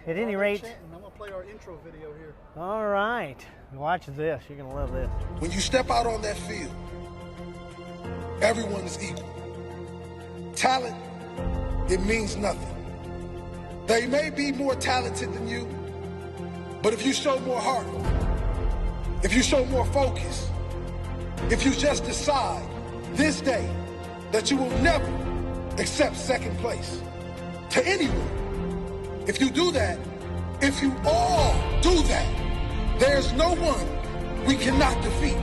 At any rate, I'm going to play our intro video here. All right. Watch this. You're going to love this. When you step out on that field, everyone is equal. Talent, it means nothing. They may be more talented than you, but if you show more heart, if you show more focus, if you just decide this day that you will never accept second place to anyone, if you do that, if you all do that, there's no one we cannot defeat.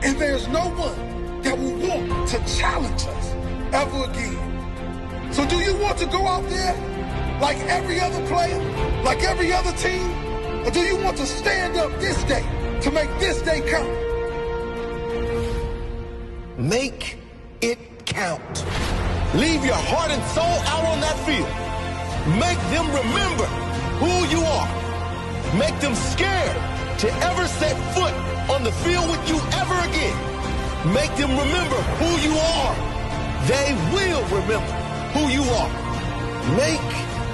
And there's no one that will want to challenge us ever again. So do you want to go out there like every other player, like every other team? Or do you want to stand up this day to make this day count? Make it count. Leave your heart and soul out on that field. Make them remember who you are. Make them scared to ever set foot on the field with you ever again. Make them remember who you are. They will remember who you are. Make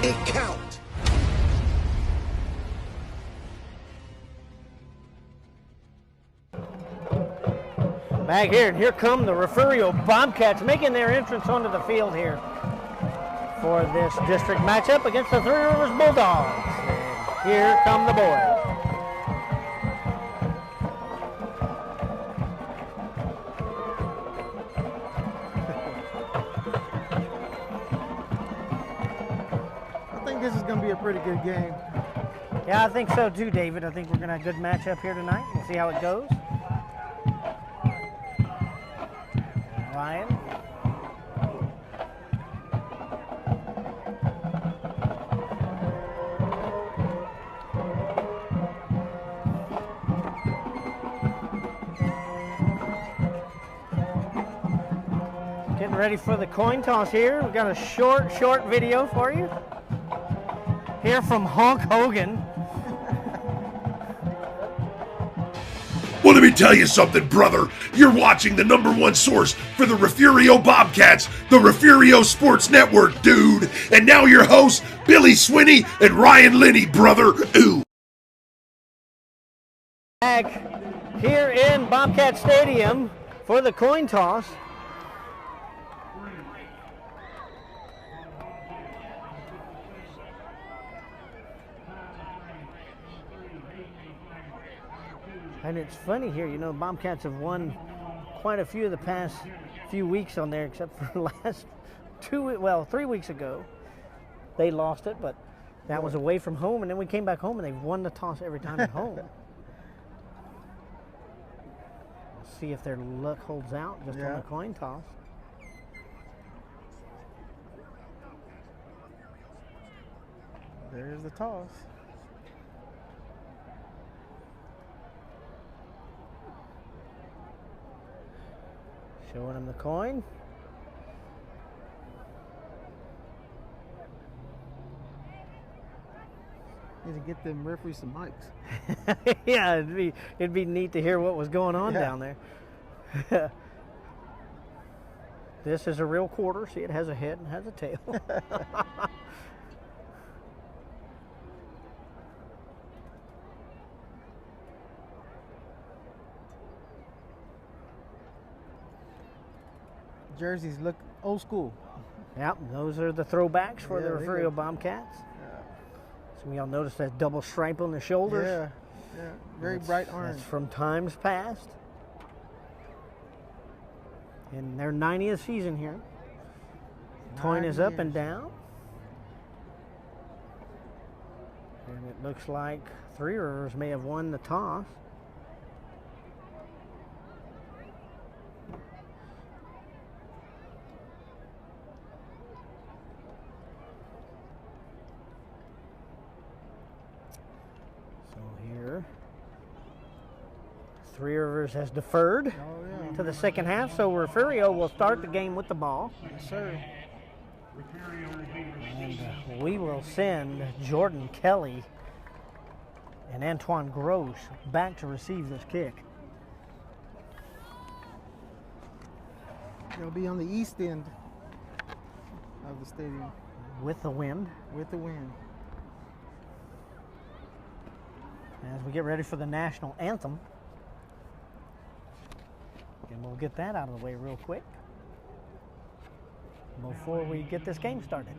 it count. Back here, and here come the Refugio Bobcats making their entrance onto the field here for this district matchup against the Three Rivers Bulldogs. And here come the boys. I think this is going to be a pretty good game. Yeah, I think so too, David. I think we're going to have a good matchup here tonight. We'll see how it goes. Ryan. Getting ready for the coin toss here. We've got a short video for you. Here from Hulk Hogan. Well, let me tell you something, brother. You're watching the #1 source for the Refugio Bobcats, the Refugio Sports Network, dude. And now your hosts, Billy Swinney and Ryan Linney, brother. Ooh. Back here in Bobcat Stadium for the coin toss. And it's funny here, you know, Bobcats have won quite a few of the past few weeks on there, except for the last 3 weeks ago. They lost it, but that was away from home, and then we came back home and they've won the toss every time at home. See if their luck holds out just on the coin toss. There's the toss. Showing him the coin. Need to get them referees some mics. Yeah, it'd be neat to hear what was going on down there. This is a real quarter. See, it has a head and has a tail. Jerseys look old school. Yep, those are the throwbacks for the they Refugio look- Bobcats. Some of y'all notice that double stripe on the shoulders. Yeah, very bright orange. That's from times past. In their 90th season here. Coin is up and down. And it looks like Three Rivers may have won the toss. Three Rivers has deferred to the second half, so Refugio will start the game with the ball. Yes, sir. And we will send Jordan Kelly and Antoine Gross back to receive this kick. They'll be on the east end of the stadium. With the wind. With the wind. we get ready for the national anthem. And we'll get that out of the way real quick before we get this game started.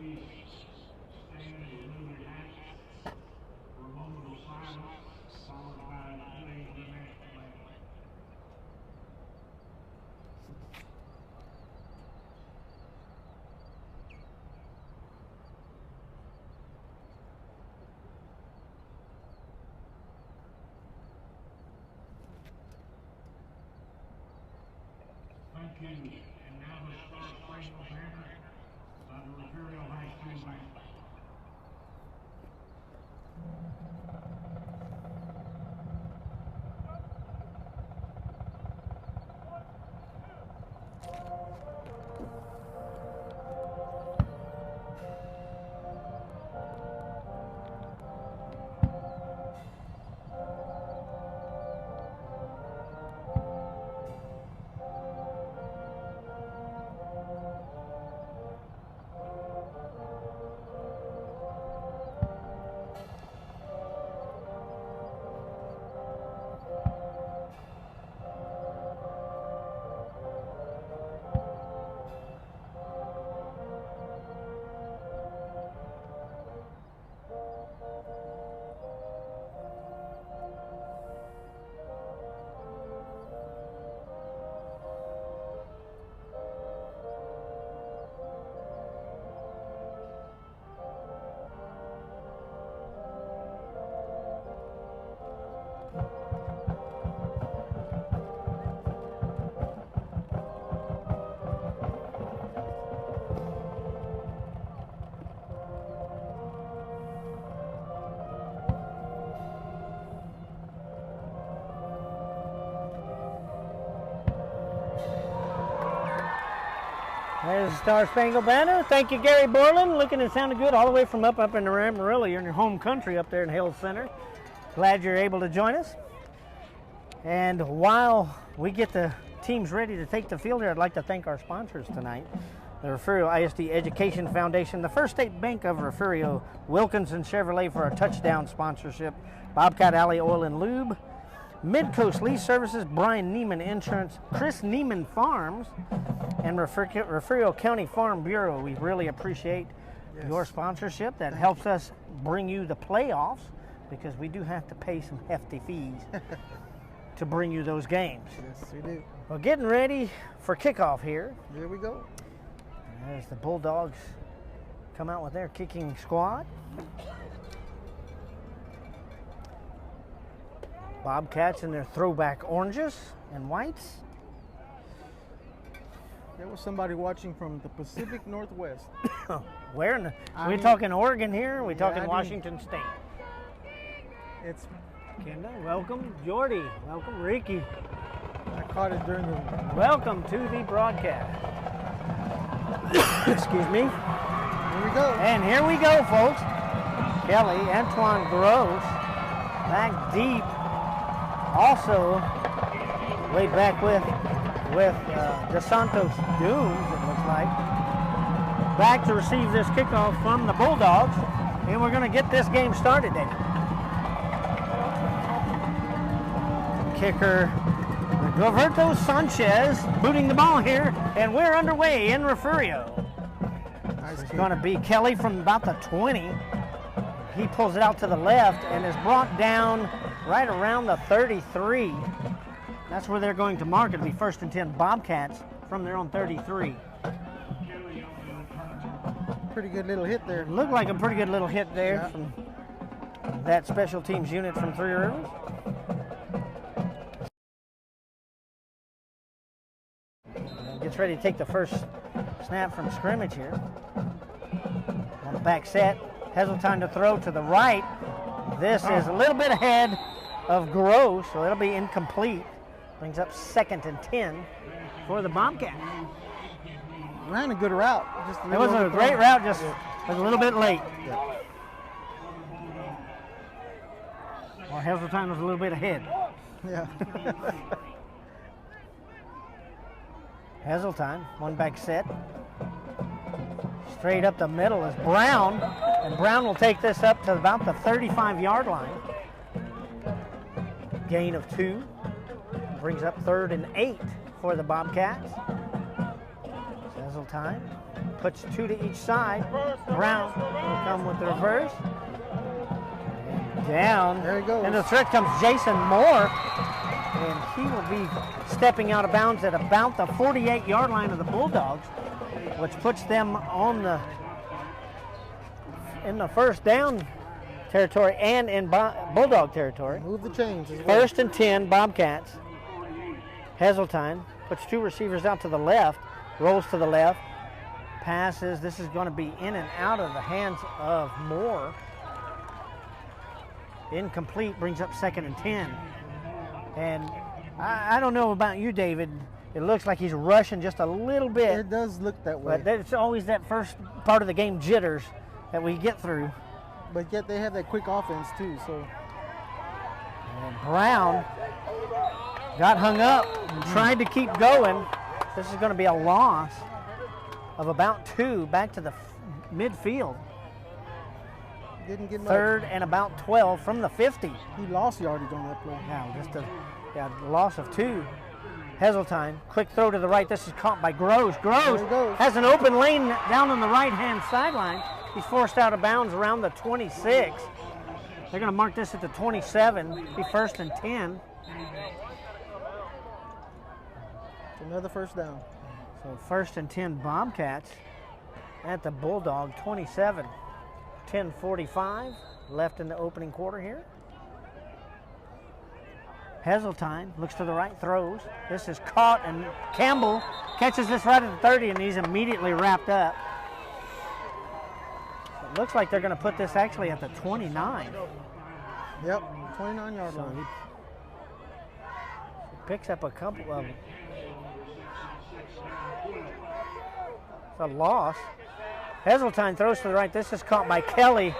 Thank you. And now the Star-Spangled Banner by the Refugio High School Band. There's the Star-Spangled Banner. Thank you, Gary Borland. Looking and sounding good all the way from up in the Amarillo. You're in your home country up there in Hills Center. Glad you're able to join us. And while we get the teams ready to take the field here, I'd like to thank our sponsors tonight. The Refugio ISD Education Foundation, the First State Bank of Refugio, Wilkinson Chevrolet for our touchdown sponsorship, Bobcat Alley Oil and Lube, Midcoast Lease Services, Brian Neiman Insurance, Chris Neiman Farms, and Refugio County Farm Bureau. We really appreciate your sponsorship. That helps us bring you the playoffs because we do have to pay some hefty fees to bring you those games. Yes, we do. Well, getting ready for kickoff here. Here we go. As the Bulldogs come out with their kicking squad. Bobcats in their throwback oranges and whites. There was somebody watching from the Pacific Northwest. Where in the, we talking Oregon here? We talking Washington State? It's Kenda, welcome. Jordy, welcome. Ricky, I caught it during the. welcome to the broadcast. Excuse me. Here we go. And here we go, folks. Kelly, Antoine Gross, back deep. Also, way back with DeSantos Dunes, it looks like. Back to receive this kickoff from the Bulldogs. And we're going to get this game started, David. Kicker, Roberto Sanchez, booting the ball here. And we're underway in Refugio. It's going to be Kelly from about the 20. He pulls it out to the left and is brought down right around the 33. That's where they're going to mark it. It'll be 1st and 10 Bobcats from their own 33. Pretty good little hit there. Looked like a pretty good little hit there from that special teams unit from Three Rivers. And gets ready to take the first snap from scrimmage here. On the back set, Heseltine to throw to the right. This is a little bit ahead of Gross, so it'll be incomplete. Brings up 2nd and 10 for the Bobcats. Ran a good route. Just It was a great route, just was a little bit late. Or Heseltine was a little bit ahead. Yeah. Heseltine, one back set. Straight up the middle is Brown, and Brown will take this up to about the 35-yard line. gain of 2. Brings up 3rd and 8 for the Bobcats. Time. Puts 2 to each side. Brown will come with the reverse. And down. There he goes. And the threat comes Jason Moore. And he will be stepping out of bounds at about the 48-yard line of the Bulldogs, which puts them on in the first down territory and in Bulldog territory. Move the chains as well. 1st and 10, Bobcats. Heseltine puts 2 receivers out to the left. Rolls to the left, passes. This is going to be in and out of the hands of Moore. Incomplete, brings up 2nd and 10. And I don't know about you, David. It looks like he's rushing just a little bit. It does look that way. But it's always that first part of the game jitters that we get through. But yet they have that quick offense too. So. And Brown got hung up and tried to keep going. This is going to be a loss of about 2 back to the midfield. Didn't get 3rd and about 12 from the 50. He lost yardage on that play. Now just a loss of 2. Heseltine, quick throw to the right. This is caught by Groves. Groves has an open lane down on the right-hand sideline. He's forced out of bounds around the 26. They're going to mark this at the 27. Be 1st and 10. Another first down. So 1st and 10 Bobcats at the Bulldog 27. 10:45 left in the opening quarter here. Heseltine looks to the right, throws. This is caught, and Campbell catches this right at the 30, and he's immediately wrapped up. So it looks like they're going to put this actually at the 29. Yep, 29-yard So line. he picks up a couple of them. It's a loss. Heseltine throws to the right. This is caught by Kelly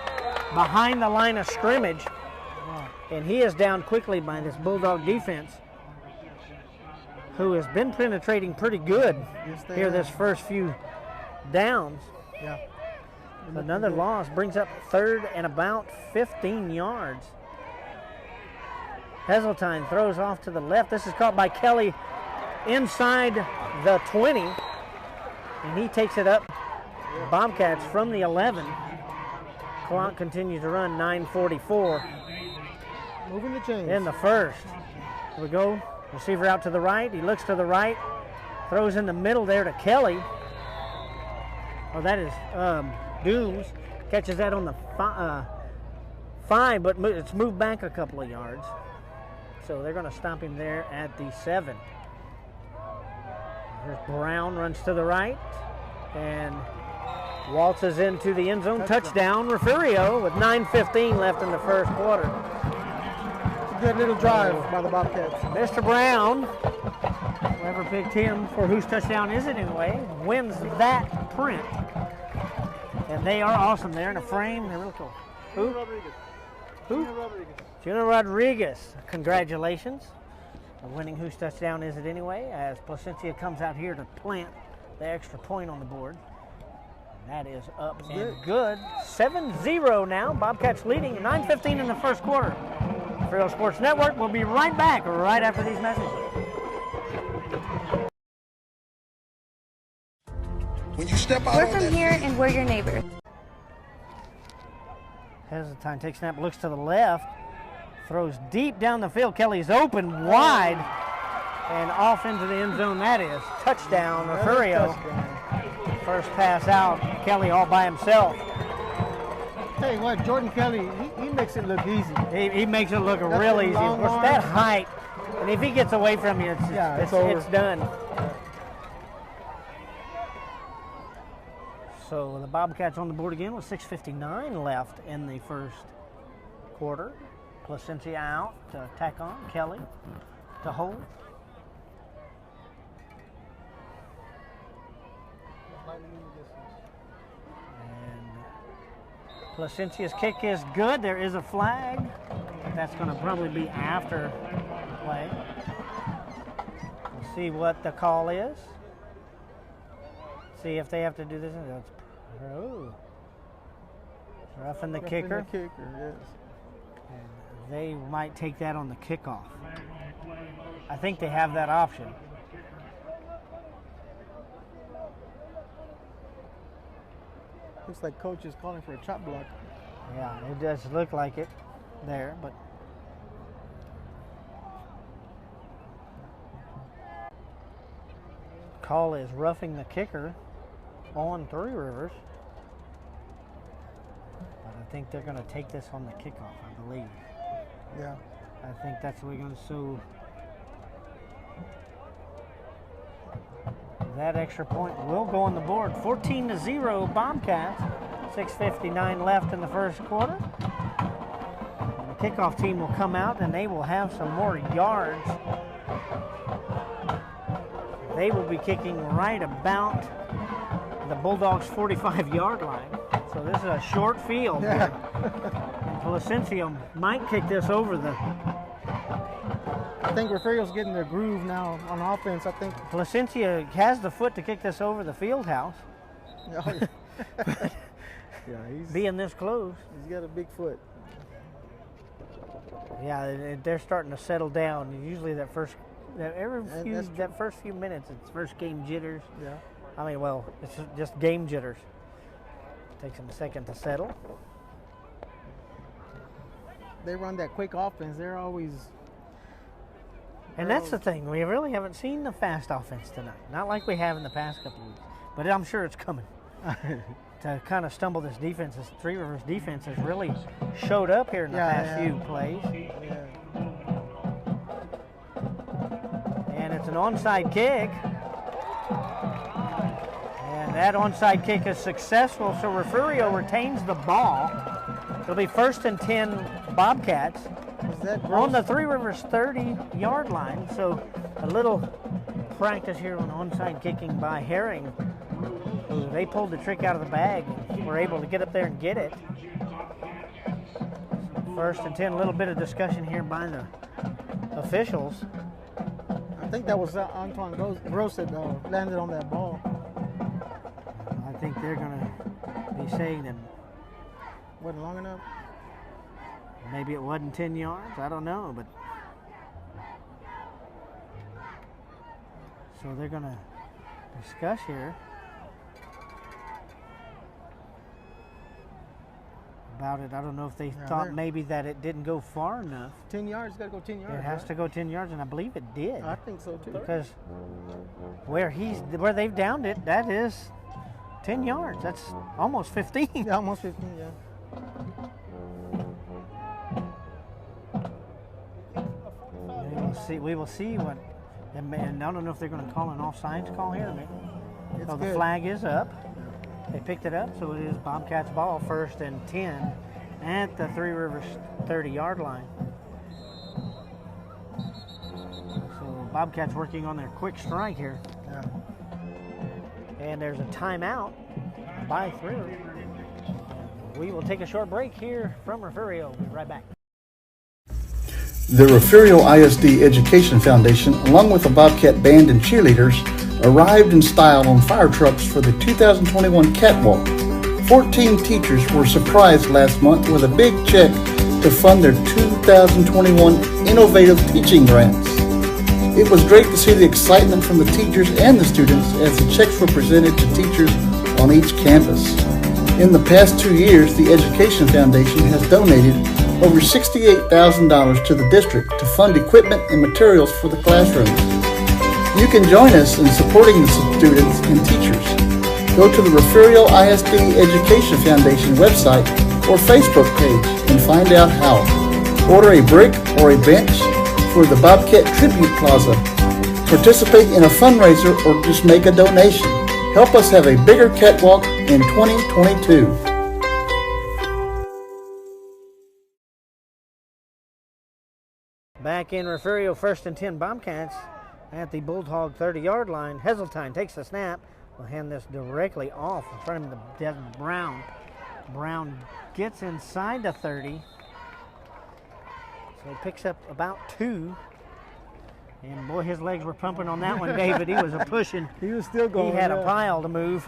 behind the line of scrimmage. And he is down quickly by this Bulldog defense, who has been penetrating pretty good here this first few downs. Yeah. Another loss brings up 3rd and about 15 yards. Heseltine throws off to the left. This is caught by Kelly inside the 20. And he takes it up. Bobcats from the 11. Clock continues to run, 9:44. Moving the chains. In the first. Here we go. Receiver out to the right. He looks to the right. Throws in the middle there to Kelly. Oh, that is Dooms. Catches that on the 5, but it's moved back a couple of yards. So they're going to stop him there at the 7. Here's Brown, runs to the right and waltzes into the end zone. Touchdown, Refugio, with 9:15 left in the first quarter. Good little drive by the Bobcats. Mr. Brown, whoever picked him for whose touchdown is it anyway, wins that print. And they are awesome. They're in a frame. They're really cool. Who? Junior Rodriguez. Congratulations on winning whose touchdown is it anyway, as Placencia comes out here to plant the extra point on the board. And that is up and good. 7-0 now. Bobcats leading. 9:15 in the first quarter. Refugio Sports Network will be right back right after these messages. When you step out We're on from that here field, and we're your neighbors. Heseltine takes snap, looks to the left, throws deep down the field. Kelly's open wide and off into the end zone. That is touchdown, Refugio. First pass out, Kelly all by himself. Tell you what, Jordan Kelly, he makes it look easy. He makes it look real easy. Of course, that height, and if he gets away from you, it's done. So the Bobcats on the board again with 6:59 left in the first quarter. Placencia out to tack on, Kelly to hold. Placencia's kick is good. There is a flag. That's going to probably be after the play. We'll see what the call is. See if they have to do this. Roughing the kicker. Yes. they might take that on the kickoff. I think they have that option. Looks like coach is calling for a chop block. Yeah, it does look like it there, but call is roughing the kicker on Three Rivers. But I think they're going to take this on the kickoff, I believe. Yeah. I think that's what we're going to so that extra point will go on the board. 14-0 Bobcats. 6:59 left in the first quarter. And the kickoff team will come out and they will have some more yards. They will be kicking right about the Bulldogs' 45-yard line. So this is a short field. Yeah. And Placencia might kick this over the... I think Refugio's getting their groove now on offense. I think Placencia has the foot to kick this over the field house. Yeah, he's Being this close. He's got a big foot. Yeah, they're starting to settle down. Usually that first few minutes, it's first game jitters. Yeah. I mean, well, it's just game jitters. Takes them a second to settle. They run that quick offense. They're always... And that's the thing. We really haven't seen the fast offense tonight. Not like we have in the past couple of weeks. But I'm sure it's coming. To kind of stumble this defense, this Three Rivers defense has really showed up here in the past few plays. Yeah. And it's an onside kick. And that onside kick is successful, so Refugio retains the ball. It'll be 1st and 10 Bobcats on the Three Rivers 30-yard line. So a little practice here on onside kicking by Herring. They pulled the trick out of the bag and were able to get up there and get it. 1st and 10, a little bit of discussion here by the officials. I think that was Antoine Gross that landed on that ball. I think they're going to be saying that wasn't long enough. Maybe it wasn't 10 yards. I don't know, but so they're going to discuss here about it. I don't know if they thought maybe that it didn't go far enough. 10 yards, got to go 10 yards. It has to go 10 yards, and I believe it did. I think so too. Because where they've downed it, that is 10 yards. That's almost 15. Yeah, almost 15. Yeah. We will see what, and I don't know if they're going to call an offsides call here. The flag is up. They picked it up, so it is Bobcats ball, 1st and 10 at the Three Rivers 30-yard line. So Bobcats working on their quick strike here. Yeah. And there's a timeout by Three Rivers. We will take a short break here from Refugio. We'll be right back. The Refugio ISD Education Foundation, along with the Bobcat Band and cheerleaders, arrived in style on fire trucks for the 2021 Catwalk. 14 teachers were surprised last month with a big check to fund their 2021 Innovative Teaching Grants. It was great to see the excitement from the teachers and the students as the checks were presented to teachers on each campus. In the past 2 years, the Education Foundation has donated over $68,000 to the district to fund equipment and materials for the classrooms. You can join us in supporting the students and teachers. Go to the Refugio ISD Education Foundation website or Facebook page and find out how. Order a brick or a bench for the Bobcat Tribute Plaza. Participate in a fundraiser or just make a donation. Help us have a bigger catwalk in 2022. Back in Refugio, 1st and 10 Bobcats at the Bulldog 30-yard line. Heseltine takes the snap. We'll hand this directly off in front of him to Desmond Brown. Brown gets inside the 30. So he picks up about 2. And boy, his legs were pumping on that one, David. He was a pushing. He was still going. He had a pile to move.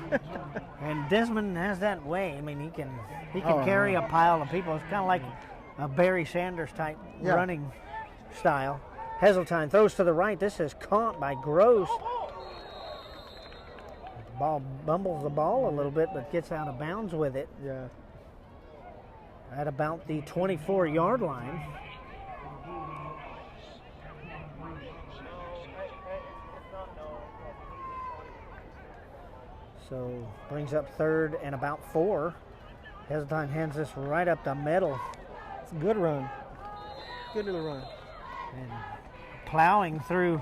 And Desmond has that way. I mean, he can carry a pile of people. It's kind of like a Barry Sanders type running style. Heseltine throws to the right. This is caught by Gross. Ball bumbles the ball a little bit, but gets out of bounds with it. Yeah. At about the 24-yard line. So brings up 3rd and about 4. Heseltine hands this right up the middle. It's a good run. Good little run. And plowing through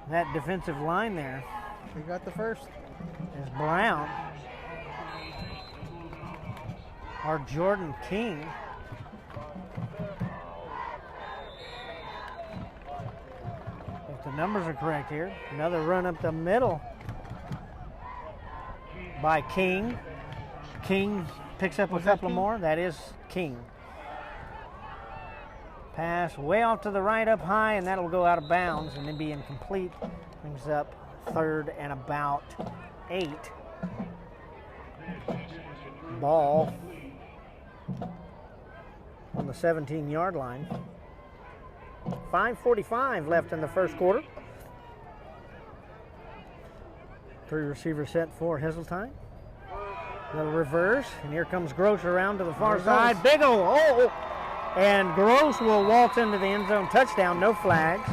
that defensive line there. He got the first. Is Brown. Or Jordan King. If the numbers are correct here. Another run up the middle by King. King picks up a couple more. That is King. Pass way off to the right up high, and that'll go out of bounds and then be incomplete. Brings up 3rd and about 8. Ball on the 17-yard line. 5:45 left in the first quarter. 3 receiver set for Heseltine. Little reverse, and here comes Gross around to the far side. Big ol' hole, and Gross will waltz into the end zone. Touchdown, no flags,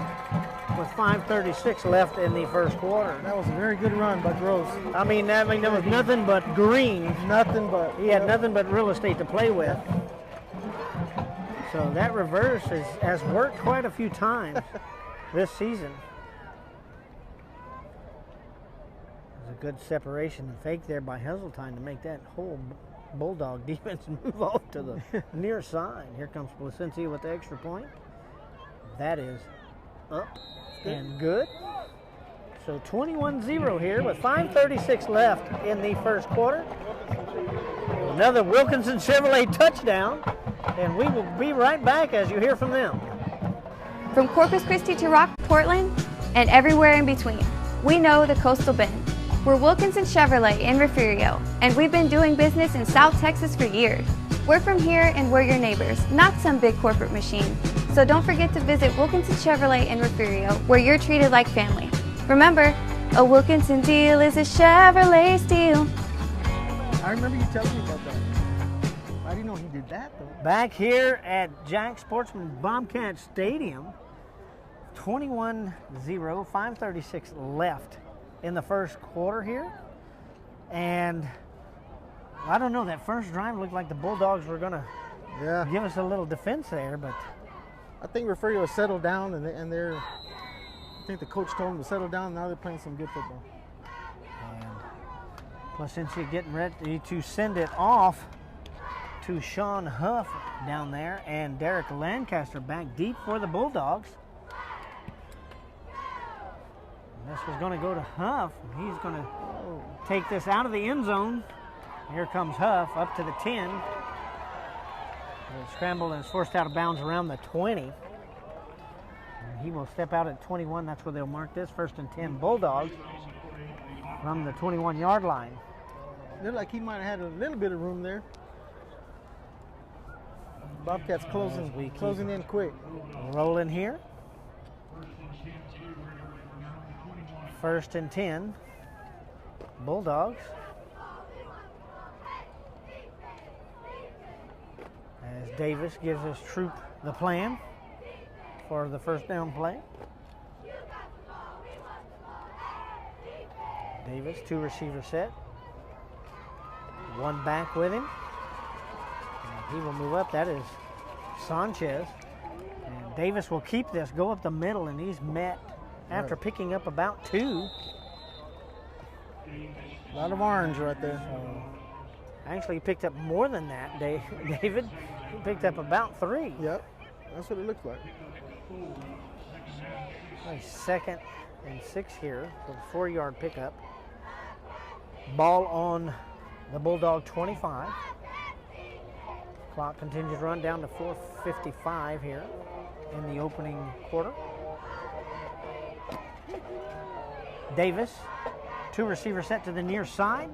with 5:36 left in the first quarter. That was a very good run by Gross. I mean, there was nothing but green. Nothing but. He had nothing but real estate to play with. So that reverse has worked quite a few times this season. There's a good separation and fake there by Heseltine to make that whole Bulldog defense move off to the near side. Here comes Placencia with the extra point. That is up and good. So 21-0 here with 5:36 left in the first quarter. Another Wilkinson Chevrolet touchdown, and we will be right back as you hear from them. From Corpus Christi to Rock, Portland, and everywhere in between, we know the Coastal Bend. We're Wilkinson Chevrolet in Refugio, and we've been doing business in South Texas for years. We're from here and we're your neighbors, not some big corporate machine. So don't forget to visit Wilkinson Chevrolet in Refugio, where you're treated like family. Remember, a Wilkinson deal is a Chevrolet steal. I remember you telling me about that. I didn't know he did that, though. Back here at Jack Sportsman Bobcat Stadium, 21-0, 5:36 left in the first quarter here. And I don't know, that first drive looked like the Bulldogs were going to give us a little defense there, but I think Refugio has settled down, and they're, I think the coach told them to settle down. Now they're playing some good football. And Placencia getting ready to send it off to Sean Huff down there, and Derek Lancaster back deep for the Bulldogs. And this was going to go to Huff. He's going to take this out of the end zone. Here comes Huff up to the 10. Scrambled and is forced out of bounds around the 20. And he will step out at 21. That's where they'll mark this. 1st and 10 Bulldogs from the 21-yard line. Looked like he might have had a little bit of room there. Bobcats closing in quick. Rolling here. 1st and 10 Bulldogs. As Davis gives his troop the plan for the first down play. Davis, 2 receiver set. 1 back with him. And he will move up. That is Sanchez. And Davis will keep this, go up the middle, and he's met after picking up about 2. A lot of orange right there. Actually, he picked up more than that, David. He picked up about 3. Yep, that's what it looks like. Nice 2nd and 6 here for a 4-yard pickup. Ball on the Bulldog 25. Clock continues to run down to 4:55 here in the opening quarter. Davis, 2 receiver set to the near side.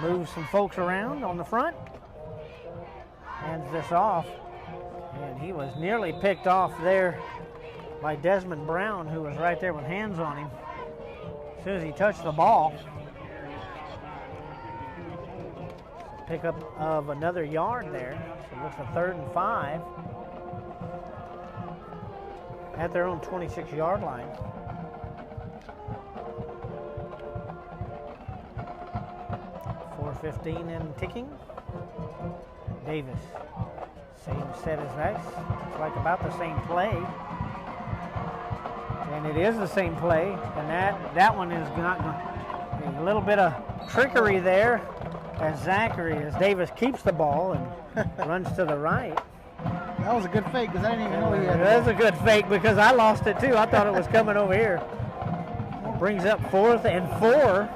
Moves some folks around on the front. Hands this off And he was nearly picked off there by Desmond Brown, who was right there with hands on him as soon as he touched the ball. Pickup of another yard there. So it looks a 3rd and 5 at their own 26-yard line. .4:15 and ticking. Davis, same set as that. It's like about the same play. And it is the same play. And that one is not a little bit of trickery there as Davis keeps the ball and runs to the right. That was a good fake because I didn't even know he had it. That was a good fake because I lost it too. I thought it was coming over here. Brings up 4th and 4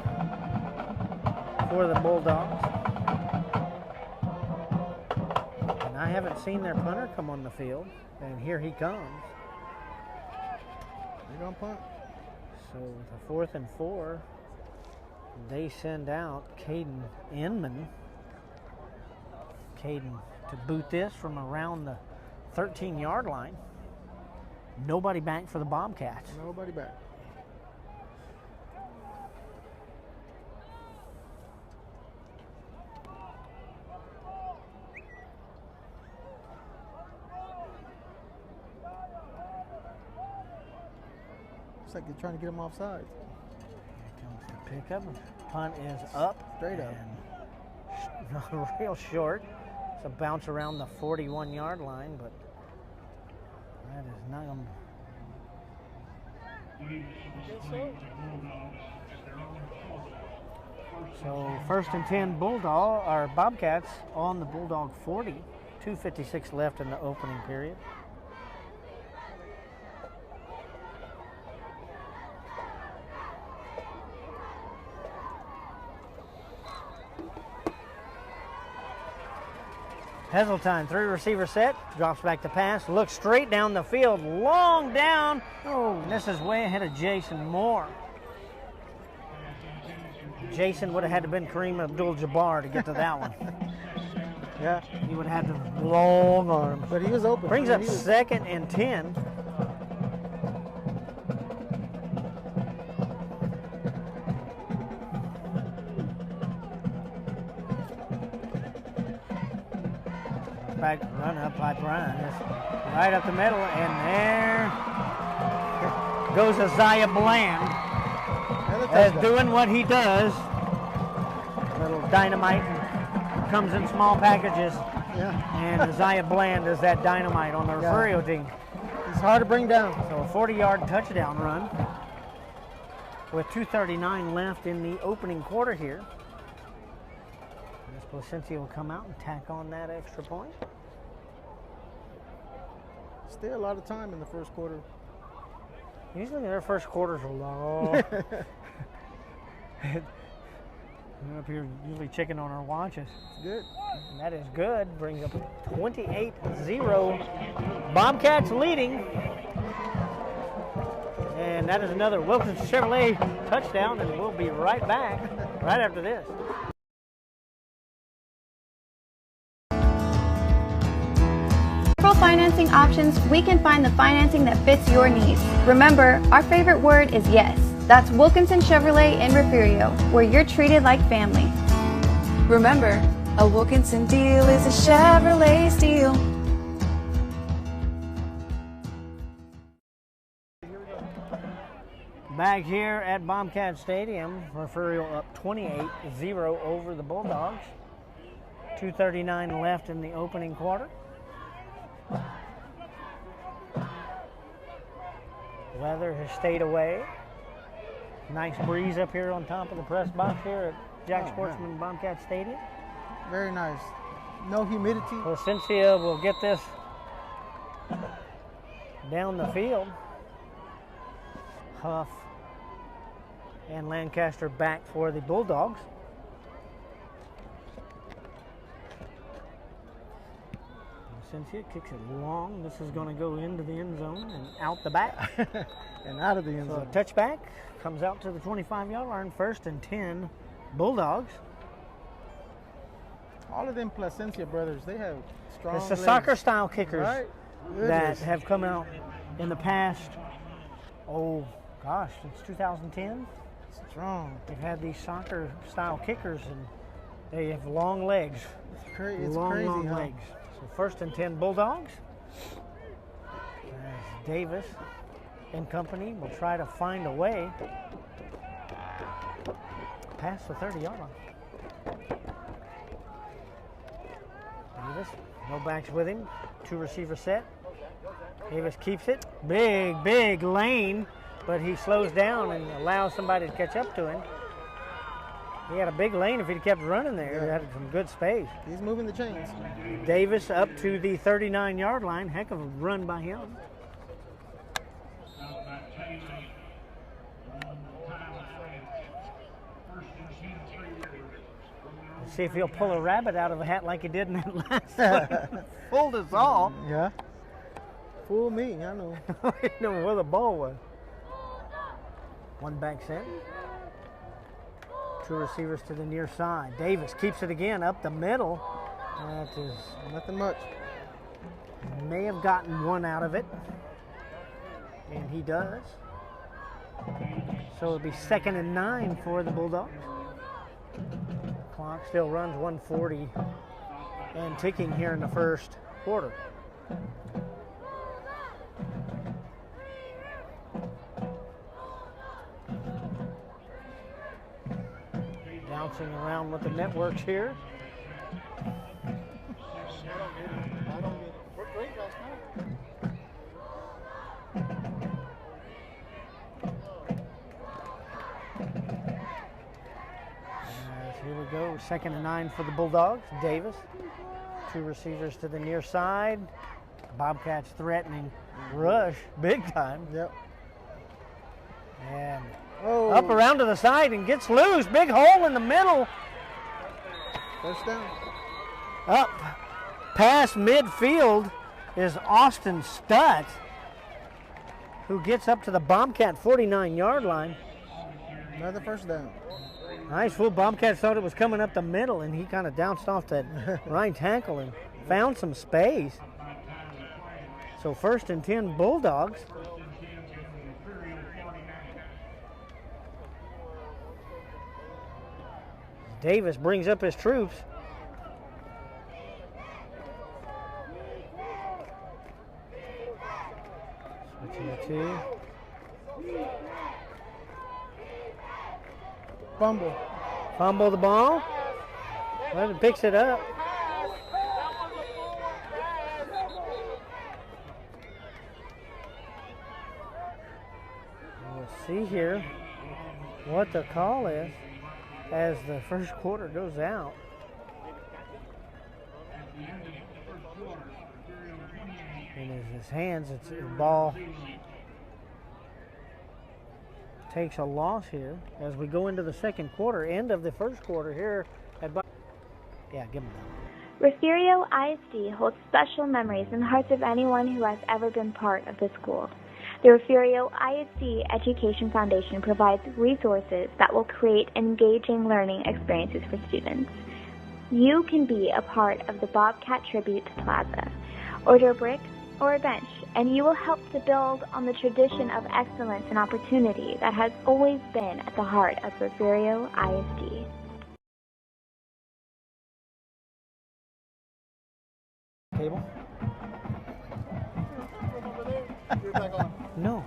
for the Bulldogs. And I haven't seen their punter come on the field, and here he comes. You're going to punt? So with a 4th and 4, they send out Caden Inman. Caden to boot this from around the 13-yard line. Nobody back for the Bobcats. Nobody back. Looks like they're trying to get him offside. Here comes the pickup. Punt is up. Straight up. And real short. It's a bounce around the 41-yard line, but that is not going to. So 1st and 10 Bobcats on the Bulldog 40. 2:56 left in the opening period. Heseltine, 3-receiver set, drops back to pass, looks straight down the field, long down. Oh, and this is way ahead of Jason Moore. Jason would have had to been Kareem Abdul-Jabbar to get to that one. Yeah. He would have had the long arms. But he was open. Brings up 2nd and 10. Back run up by Brian. Right up the middle, and there goes Isaiah Bland. As doing what he does. Little dynamite comes in small packages. Yeah. And Isaiah Bland is that dynamite on the Refugio team. It's hard to bring down. So a 40-yard touchdown run with 2:39 left in the opening quarter here. Placencia will come out and tack on that extra point. Still a lot of time in the first quarter. Usually their first quarters are long. We're up here usually checking on our watches. It's good. And that is good. Brings up 28-0. Bobcats leading. And that is another Wilkins Chevrolet touchdown, and we'll be right back right after this. Financing options, we can find the financing that fits your needs. Remember, our favorite word is yes. That's Wilkinson Chevrolet in Refugio, where you're treated like family. Remember, a Wilkinson deal is a Chevrolet steal. Back here at Bobcat Stadium, Refugio up 28-0 over the Bulldogs. 2:39 left in the opening quarter. Weather has stayed away. Nice breeze up here on top of the press box here at Jack Sportsman Bobcat Stadium. Very nice. No humidity. Placencia will get this down the field. Huff and Lancaster back for the Bulldogs. Placencia kicks it long. This is going to go into the end zone and out the back. And out of the end So zone. a touchback comes out to the 25-yard line. 1st and 10 Bulldogs. All of them Placencia brothers, they have strong It's the legs. soccer style kickers. Right. that have come out in the past, oh gosh, since 2010. Strong. They've had these soccer style kickers and they have long legs. It's crazy, long huh? legs. So 1st and 10 Bulldogs. As Davis and company will try to find a way past the 30-yard line. Davis, no backs with him. 2 receiver set. Davis keeps it. Big lane, but he slows down and allows somebody to catch up to him. He had a big lane if he'd kept running there. He had some good space. He's moving the chains. Davis up to the 39-yard line. Heck of a run by him. Let's see if he'll pull a rabbit out of a hat like he did in that last one. Fooled us all. Yeah. Fool me, I know. I didn't know where the ball was. 1 back set. 2 receivers to the near side. Davis keeps it again up the middle. That is nothing much. May have gotten 1 out of it. And he does. So it'll be 2nd and 9 for the Bulldogs. Clock still runs 1:40 and ticking here in the first quarter. Bouncing around with the networks here. Here we go, 2nd and 9 for the Bulldogs. Davis, 2 receivers to the near side. Bobcats threatening rush big time. Yep. And up around to the side and gets loose. Big hole in the middle. First down. Up past midfield is Austin Stutt, who gets up to the Bobcat 49-yard line. Another first down. Nice fool. Bobcats thought it was coming up the middle, and he kind of bounced off that right tackle and found some space. So 1st and 10 Bulldogs. Davis brings up his troops. Switching the 2. Fumble the ball. Well, it picks it up. We'll see here what the call is as the first quarter goes out. And in his hands, it's the ball takes a loss here as we go into the second quarter, end of the first quarter here at yeah, give him that. Refugio ISD holds special memories in the hearts of anyone who has ever been part of the school. The Refugio ISD Education Foundation provides resources that will create engaging learning experiences for students. You can be a part of the Bobcat Tribute Plaza. Order a brick or a bench, and you will help to build on the tradition of excellence and opportunity that has always been at the heart of Refugio ISD. Cable? No.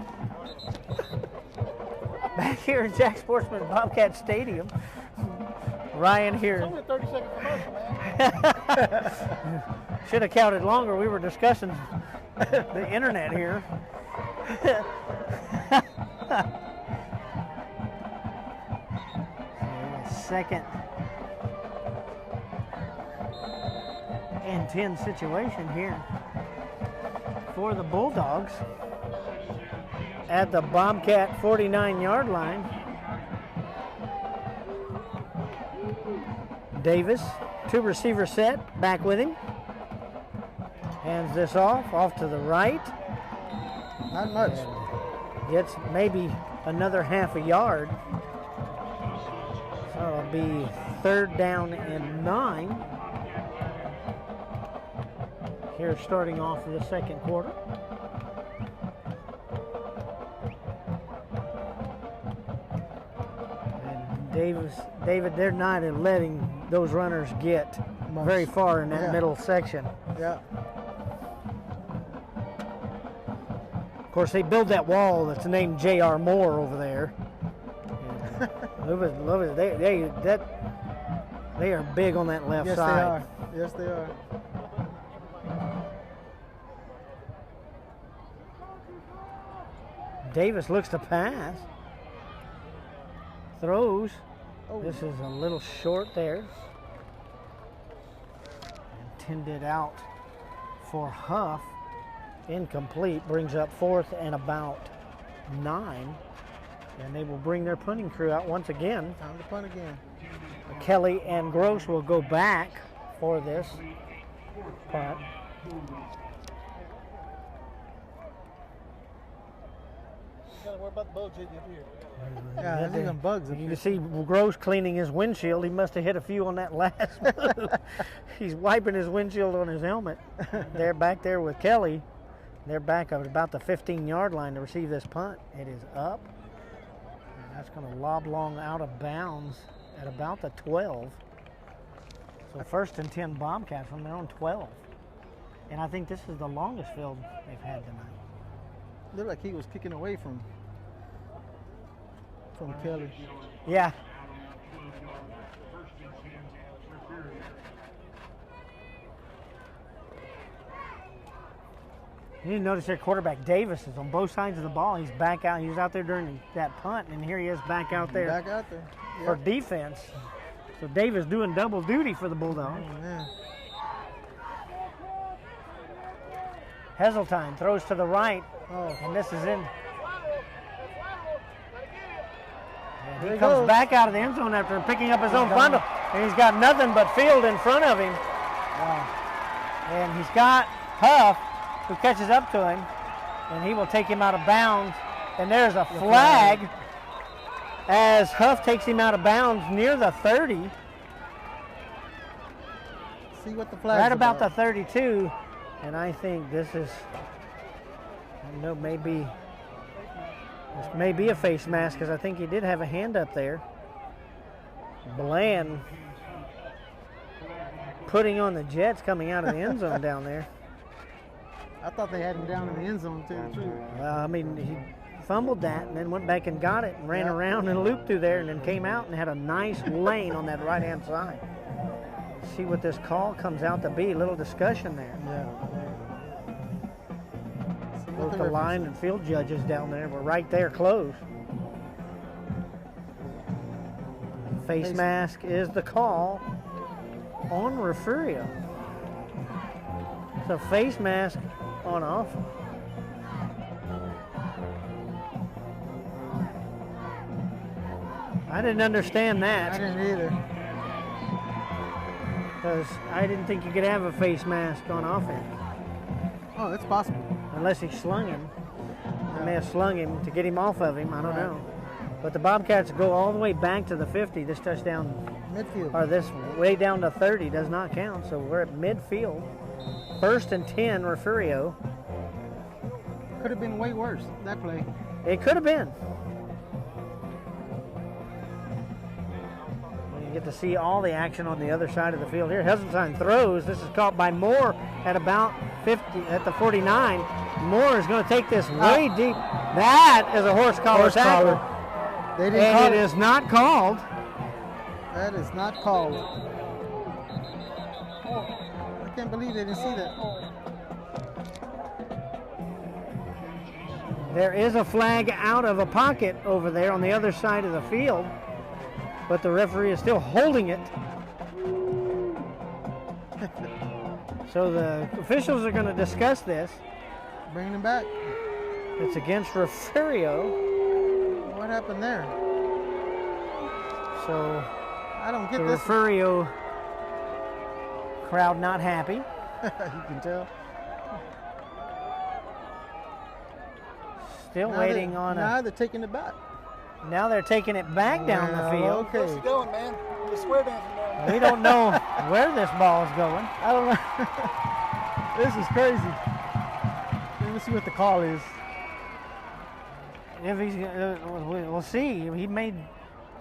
Back here in Jack Sportsman Bobcat Stadium, Ryan here. It's only a 30-second commercial, man. Should have counted longer. We were discussing the internet here. Second and 10 situation here for the Bulldogs at the Bobcat 49-yard line. Davis, 2 receiver set, back with him. Hands this off to the right. Not much. Gets maybe another half a yard. So it'll be 3rd down and 9 here starting off the second quarter. And David, they're not letting those runners get very far in that middle section. Yeah. Of course, they build that wall that's named J.R. Moore over there. They are big on that left side. Yes, they are. Davis looks to pass. Throws. Oh. This is a little short there. Intended out for Huff. Incomplete. Brings up fourth and about 9. And they will bring their punting crew out once again. Time to punt again. Kelly and Gross will go back for this punt. Gotta worry about the bugs hitting up here. Yeah, there's even bugs up here. You can see Gross cleaning his windshield. He must have hit a few on that last move. He's wiping his windshield on his helmet. They're back there with Kelly. They're back at about the 15-yard line to receive this punt. It is up. And that's going to lob long out of bounds at about the 12. So first and 10 Bobcats from their own 12. And I think this is the longest field they've had tonight. Looked like he was kicking away from Kelly. Yeah. You didn't notice their quarterback Davis is on both sides of the ball. He's back out. He was out there during that punt, and here he is back out there. Back out there. Yep. For defense. So Davis doing double duty for the Bulldogs. Oh, man. Heseltine throws to the right, and this is in. And he comes back out of the end zone after picking up his own bundle, and he's got nothing but field in front of him. Wow. And he's got Huff, who catches up to him, and he will take him out of bounds. And there's a flag as Huff takes him out of bounds near the 30. See what the flag right about the 32. And I think this is, I don't know, this may be a face mask because I think he did have a hand up there. Bland putting on the Jets coming out of the end zone down there. I thought they had him down in the end zone too. Well, I mean, he fumbled that and then went back and got it and ran around and looped through there and then came out and had a nice lane on that right-hand side. See what this call comes out to be. A little discussion there. Yeah. Both the line and field judges down there were right there close. Face mask is the call on Refugio. So face mask on off. I didn't understand that. I didn't either. Because I didn't think you could have a face mask on offense. Oh, it's possible. Unless he slung him. They may have slung him to get him off of him. I don't know. But the Bobcats go all the way back to the 50. This touchdown, midfield, or this way down to 30 does not count. So we're at midfield. First and 10, Refugio. Could have been way worse, that play. It could have been. You get to see all the action on the other side of the field here. Heseltine throws. This is caught by Moore at about 50, at the 49. Moore is going to take this way deep. That is a horse collar tackle. They didn't call it. It is not called. That is not called. I can't believe they didn't see that. There is a flag out of a pocket over there on the other side of the field, but the referee is still holding it. So the officials are going to discuss this. Bring him back. It's against Refugio. What happened there? So I don't get the this. Refugio crowd not happy. You can tell. Still waiting on Now they're taking it back. Now they're taking it back down the field. Okay. Where's it going, man? You're square dancing down. We don't know where this ball is going. I don't know. This is crazy. Let me see what the call is. If he's, we'll see. He made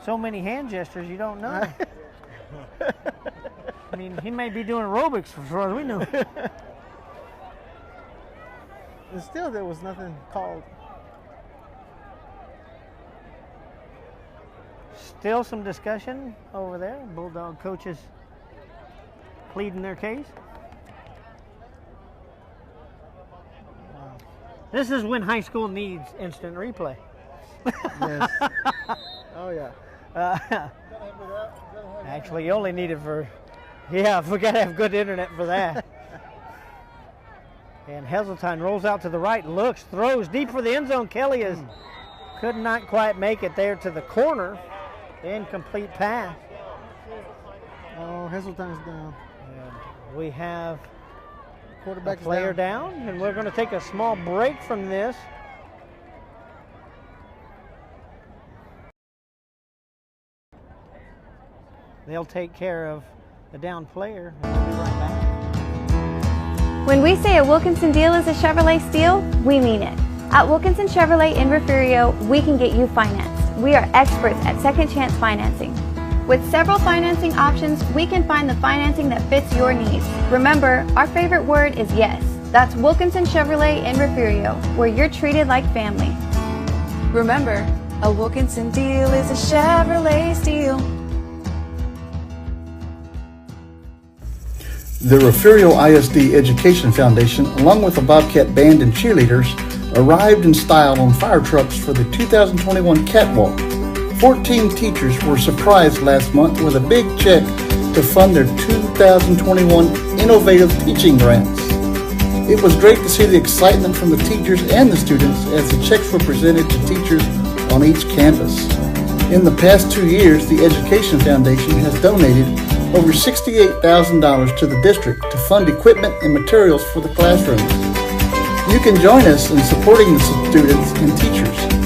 so many hand gestures, you don't know. I mean, he may be doing aerobics for far as we know. And still, there was nothing called. Still some discussion over there. Bulldog coaches pleading their case. This is when high school needs instant replay. Yes. Oh, yeah. Actually, you only need it for, yeah, we got to have good internet for that. And Heseltine rolls out to the right, looks, throws deep for the end zone. Kelly could not quite make it there to the corner. The incomplete pass. Oh, Heseltine's down. And we have Quarterback player down, and we're going to take a small break from this. They'll take care of the down player, and we'll be right back. When we say a Wilkinson deal is a Chevrolet steal, we mean it. At Wilkinson Chevrolet in Refugio, we can get you financed. We are experts at second chance financing. With several financing options, we can find the financing that fits your needs. Remember, our favorite word is yes. That's Wilkinson Chevrolet in Refugio, where you're treated like family. Remember, a Wilkinson deal is a Chevrolet steal. The Refugio ISD Education Foundation, along with the Bobcat Band and cheerleaders, arrived in style on fire trucks for the 2021 Catwalk. 14 teachers were surprised last month with a big check to fund their 2021 Innovative Teaching Grants. It was great to see the excitement from the teachers and the students as the checks were presented to teachers on each campus. In the past 2 years, the Education Foundation has donated over $68,000 to the district to fund equipment and materials for the classrooms. You can join us in supporting the students and teachers.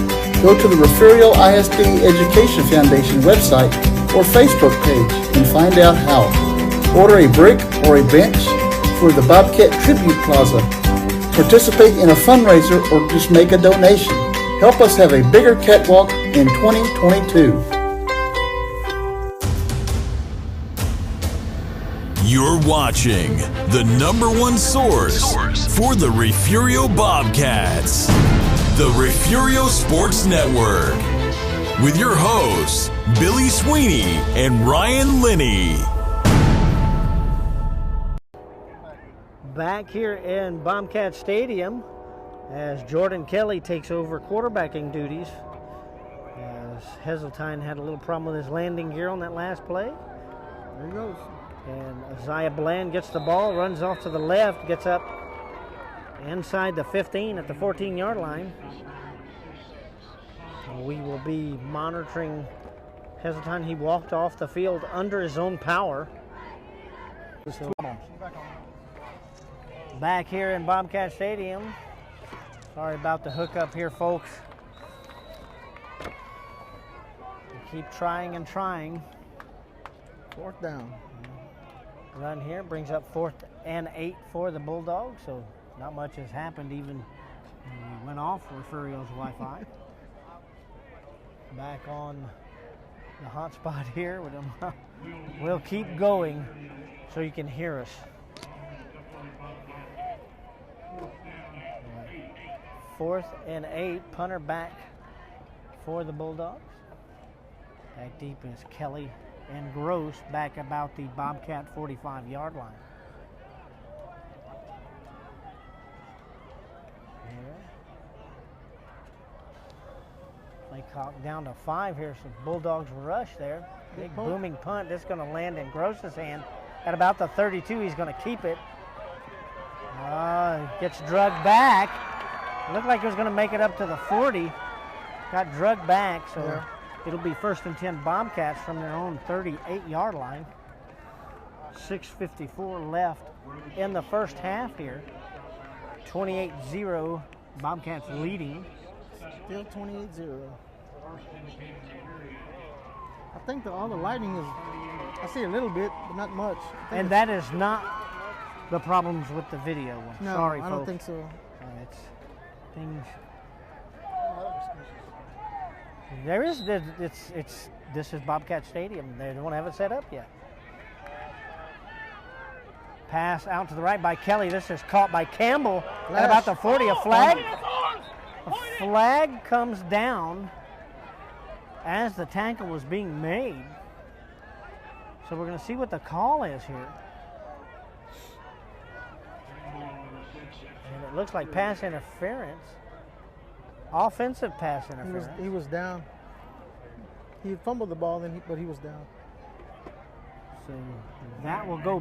Go to the Refugio ISD Education Foundation website or Facebook page and find out how. Order a brick or a bench for the Bobcat Tribute Plaza. Participate in a fundraiser or just make a donation. Help us have a bigger catwalk in 2022. You're watching the #1 source for the Refugio Bobcats, the Refugio Sports Network, with your hosts, Billy Sweeney and Ryan Linney. Back here in Bobcat Stadium as Jordan Kelly takes over quarterbacking duties. As Heseltine had a little problem with his landing gear on that last play. There he goes. And Isaiah Bland gets the ball, runs off to the left, gets up inside the 15 at the 14-yard line. We will be monitoring Heseltine. He walked off the field under his own power. So, back here in Bobcat Stadium. Sorry about the hookup here, folks. We keep trying and trying. Fourth down. Run here brings up 4th and 8 for the Bulldogs, so not much has happened even when we went off Refugio's Wi-Fi. Back on the hot spot here with them. We'll keep going so you can hear us. 4th and 8, punter back for the Bulldogs. Back deep is Kelly and Gross back about the Bobcat 45-yard line. Here. Play clock down to 5 here, so Bulldogs rush there. Big booming punt. This is going to land in Gross's hand at about the 32. He's going to keep it. Gets drugged back. Looked like he was going to make it up to the 40. Got drugged back, so yeah. It'll be 1st and 10 Bobcats from their own 38-yard line. 6:54 left in the first half here. 28-0, Bobcats leading. Still 28-0. I think all the lighting is, I see a little bit, but not much. And that is not the problems with the video. No, Sorry, I folks. don't think so. It's things. There is. This is Bobcat Stadium. They don't have it set up yet. Pass out to the right by Kelly. This is caught by Campbell at about the 40. A flag. A flag comes down as the tackle was being made. So we're going to see what the call is here. And it looks like pass interference. Offensive pass interference. He was down. He fumbled the ball, but he was down. So that will go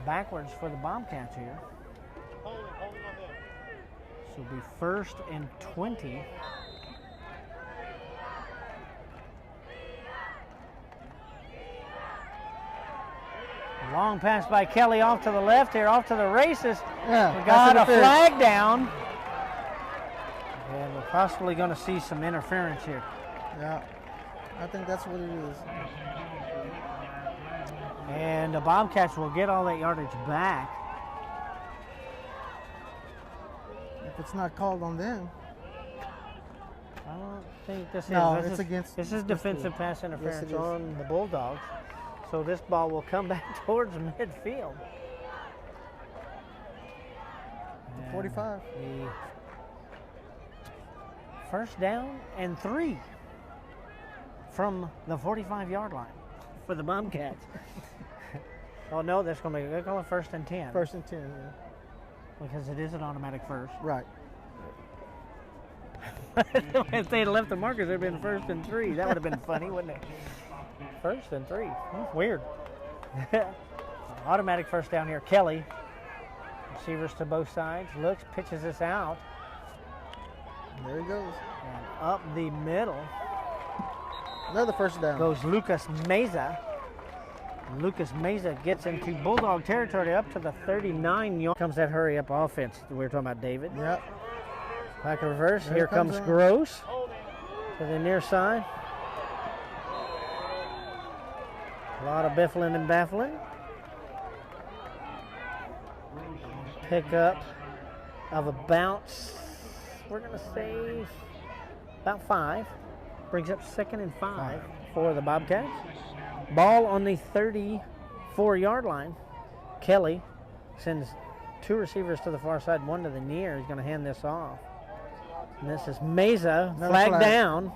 backwards for the Bobcats here. So it'll be 1st and 20. Long pass by Kelly off to the left here, off to the races. Yeah, we got a flag down. And we're possibly going to see some interference here. Yeah, I think that's what it is. And the Bobcats will get all that yardage back. If it's not called on them. I don't think this is. No, This is defensive pass interference on the Bulldogs. So this ball will come back towards midfield. 45. The 1st down and 3 from the 45-yard line for the Bobcats. Oh no, that's going to be, they're going 1st and 10. 1st and 10, yeah. Because it is an automatic first. Right. If they'd left the markers, it'd been 1st and 3. That would have been funny, wouldn't it? 1st and 3. Weird. Automatic 1st down here. Kelly. Receivers to both sides. Looks, pitches this out. There he goes. And up the middle. Another 1st down. Goes Lucas Meza. Lucas Meza gets into Bulldog territory up to the 39-yard. Comes that hurry up offense we were talking about, David. Yep. Back in reverse. There Here comes Gross to the near side. A lot of biffling and baffling. Pick up of about, we're going to say, about 5. Brings up 2nd and 5 for the Bobcats. Ball on the 34-yard line. Kelly sends 2 receivers to the far side, 1 to the near. He's going to hand this off. And this is Meza, flag down.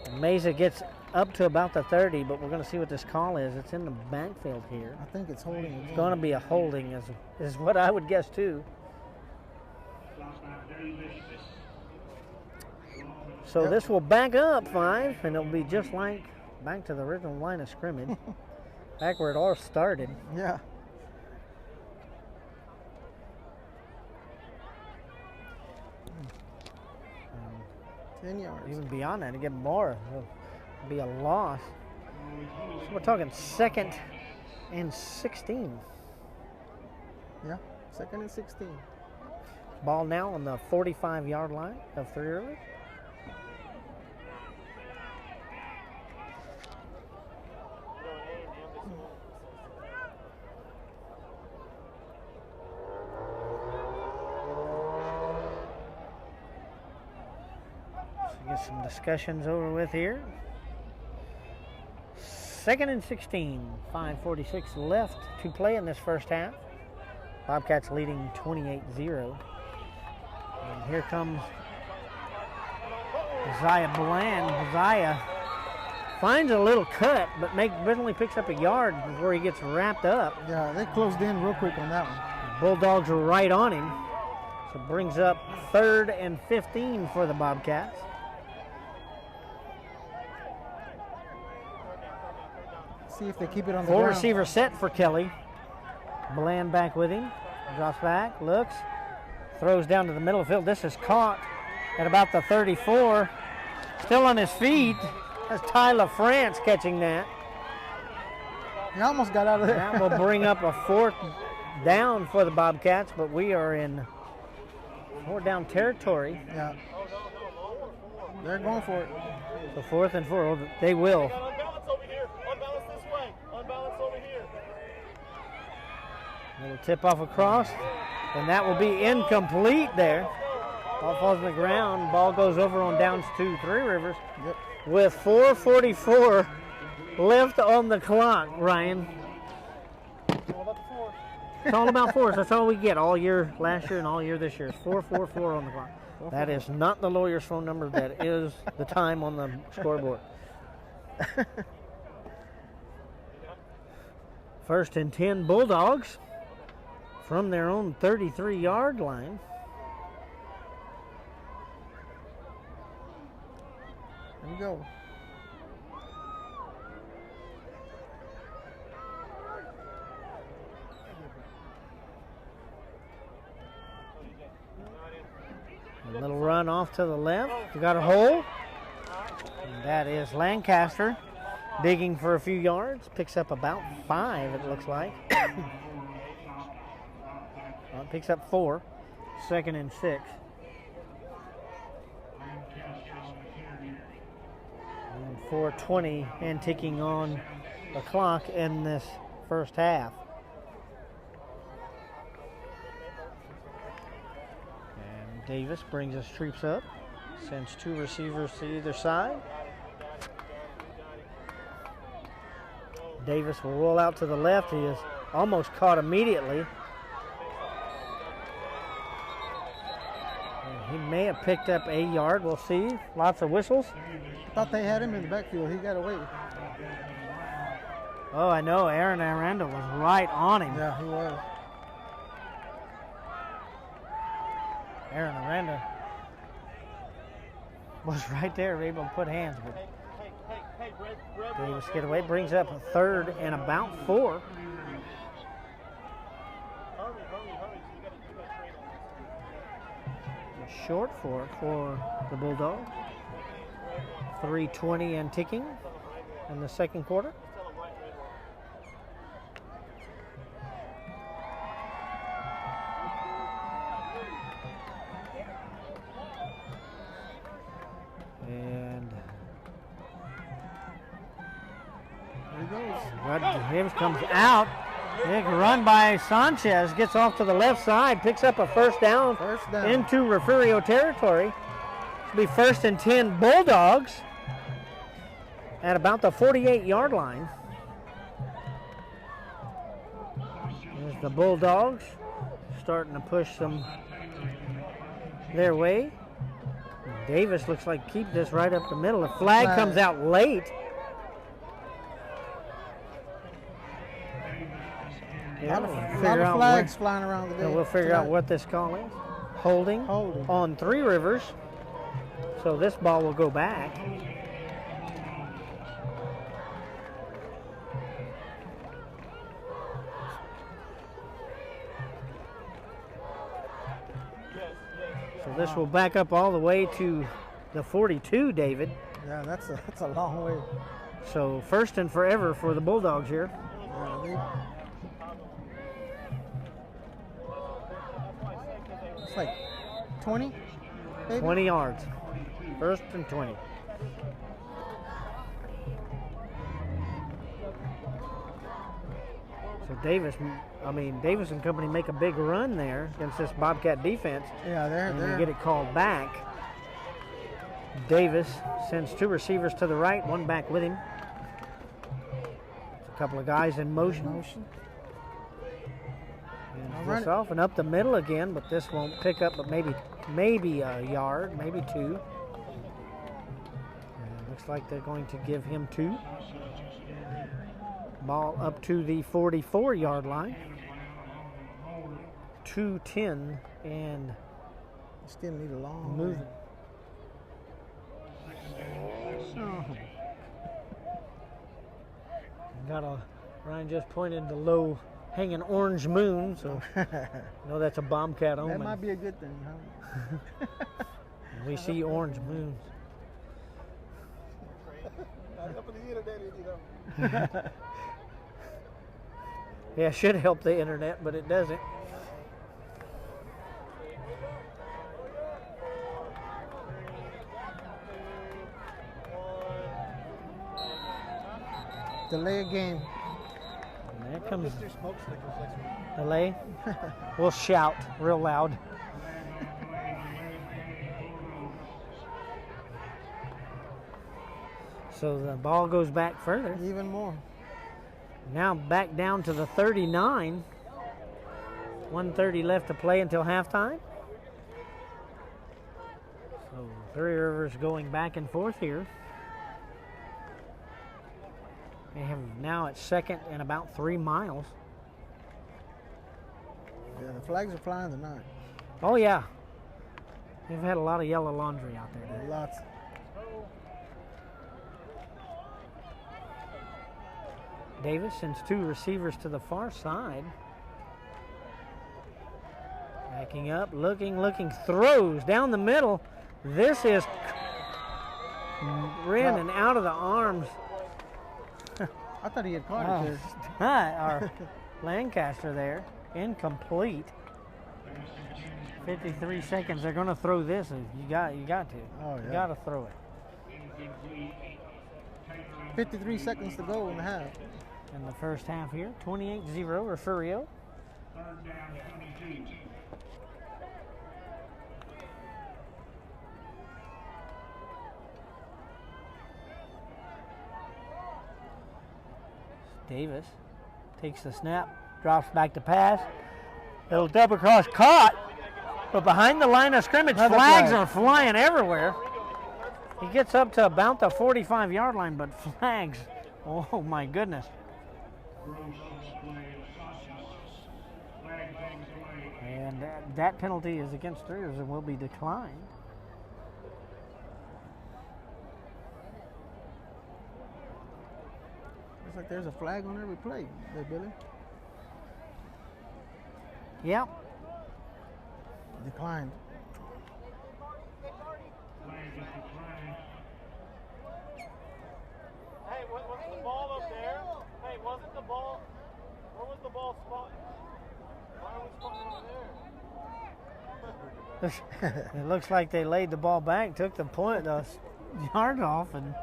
And Meza gets up to about the 30, but we're going to see what this call is. It's in the backfield here. I think it's holding. It's going to be a holding, is what I would guess too. So this will back up 5, and it'll be just like back to the original line of scrimmage, back where it all started. Yeah. Um, 10 yards. Even beyond that, to get more, it'll be a loss. So we're talking 2nd and 16. Yeah, 2nd and 16. Ball now on the 45-yard line of 3 Rivers. Get some discussions over with here. 2nd and 16, 5:46 left to play in this first half. Bobcats leading 28-0. And here comes Zaya Bland. Zaya finds a little cut, but originally picks up a yard before he gets wrapped up. Yeah, they closed in real quick on that one. Bulldogs are right on him. So brings up 3rd and 15 for the Bobcats. See if they keep it on the 4 ground. receiver set for Kelly. Bland back with him. Drops back, looks, throws down to the middle of the field. This is caught at about the 34. Still on his feet. That's Tyler France catching that. He almost got out of there. That will bring up a 4th down for the Bobcats, but we are in 4th down territory. Yeah. They're going for it. So 4th and 4, they will. Little tip off across, and that will be incomplete there. Ball falls on the ground. Ball goes over on downs to Three Rivers. Yep. With 4:44 left on the clock, Ryan. It's all about fours. That's all we get all year last year and all year this year. It's 4:44 on the clock. That is not the lawyer's phone number. That is the time on the scoreboard. 1st and 10 Bulldogs from their own 33-yard line. There we go. A little run off to the left. We got a hole. And that is Lancaster digging for a few yards. Picks up about 5, it looks like. Well, it picks up 4. 2nd and 6. And 4:20 and ticking on the clock in this first half. And Davis brings his troops up. Sends 2 receivers to either side. Davis will roll out to the left. He is almost caught immediately. And he may have picked up a yard. We'll see. Lots of whistles. Thought they had him in the backfield. He got away. Oh, I know. Aaron Aranda was right on him. Yeah, he was. Aaron Aranda was right there, able to put hands. But Davis get away, brings up a 3rd and about 4. Short for the Bulldogs. 3:20 and ticking in the second quarter. And there he goes. James comes out. Big run by Sanchez. Gets off to the left side. Picks up a first down. Into Refugio territory. It'll be 1st and 10 Bulldogs at about the 48-yard line. There's the Bulldogs starting to push them their way. Davis looks like keep this right up the middle. The flag comes out late. A lot of flags flying around today. We'll figure out what this call is. Holding on Three Rivers. So this ball will go back. So this will back up all the way to the 42, David. Yeah, that's a long way. So 1st and forever for the Bulldogs here. It's like 20? Maybe? 20 yards. 1st and 20. So Davis and company make a big run there against this Bobcat defense. Yeah, and they get it called back. Davis sends 2 receivers to the right, 1 back with him. It's a couple of guys in motion. This off and up the middle again, but this won't pick up, but maybe a yard, maybe 2. Looks like they're going to give him 2. Ball up to the 44-yard line. 2:10 and still need a long moving. Ryan just pointed the low hanging orange moon, so no, that's a Bobcat omen. That might be a good thing, huh? We see orange moons. Yeah, it should help the internet, but it doesn't. Delay a game. There comes delay. We'll shout real loud. So the ball goes back further. Even more. Now back down to the 39. 1:30 left to play until halftime. So Three Rivers going back and forth here. They have now at second and about 3 miles. Yeah, the flags are flying tonight. Oh yeah. They've had a lot of yellow laundry out there. Lots. Davis sends 2 receivers to the far side. Backing up, looking, throws down the middle. This is ran and out of the arms. I thought he had caught it there. Our Lancaster there, incomplete. 53 seconds. They're going to throw this. You got to. Oh, yeah. You got to throw it. 53 seconds to go in the half. In the first half here, 28-0 Refugio. Third down, 22. Davis takes the snap, drops back to pass. Little double cross caught, but behind the line of scrimmage, flags are flying everywhere. He gets up to about the 45-yard line, but flags, oh my goodness. And that penalty is against Three Rivers and will be declined. Looks like there's a flag on every play there, Billy. Yep. Declined. Hey, wasn't the ball up there? Hey, wasn't the ball? Where was the ball spot? Why are we spotting over there? It looks like they laid the ball back, took the yard off, and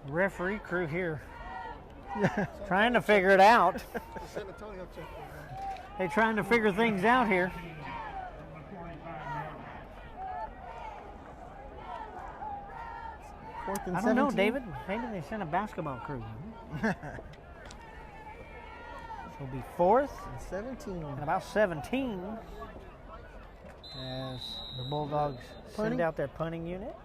referee crew here trying to figure it out. They're trying to figure things out here. I don't know, David. Maybe they sent a basketball crew. This will be 4th and 17. And about 17 as the Bulldogs send out their punting unit.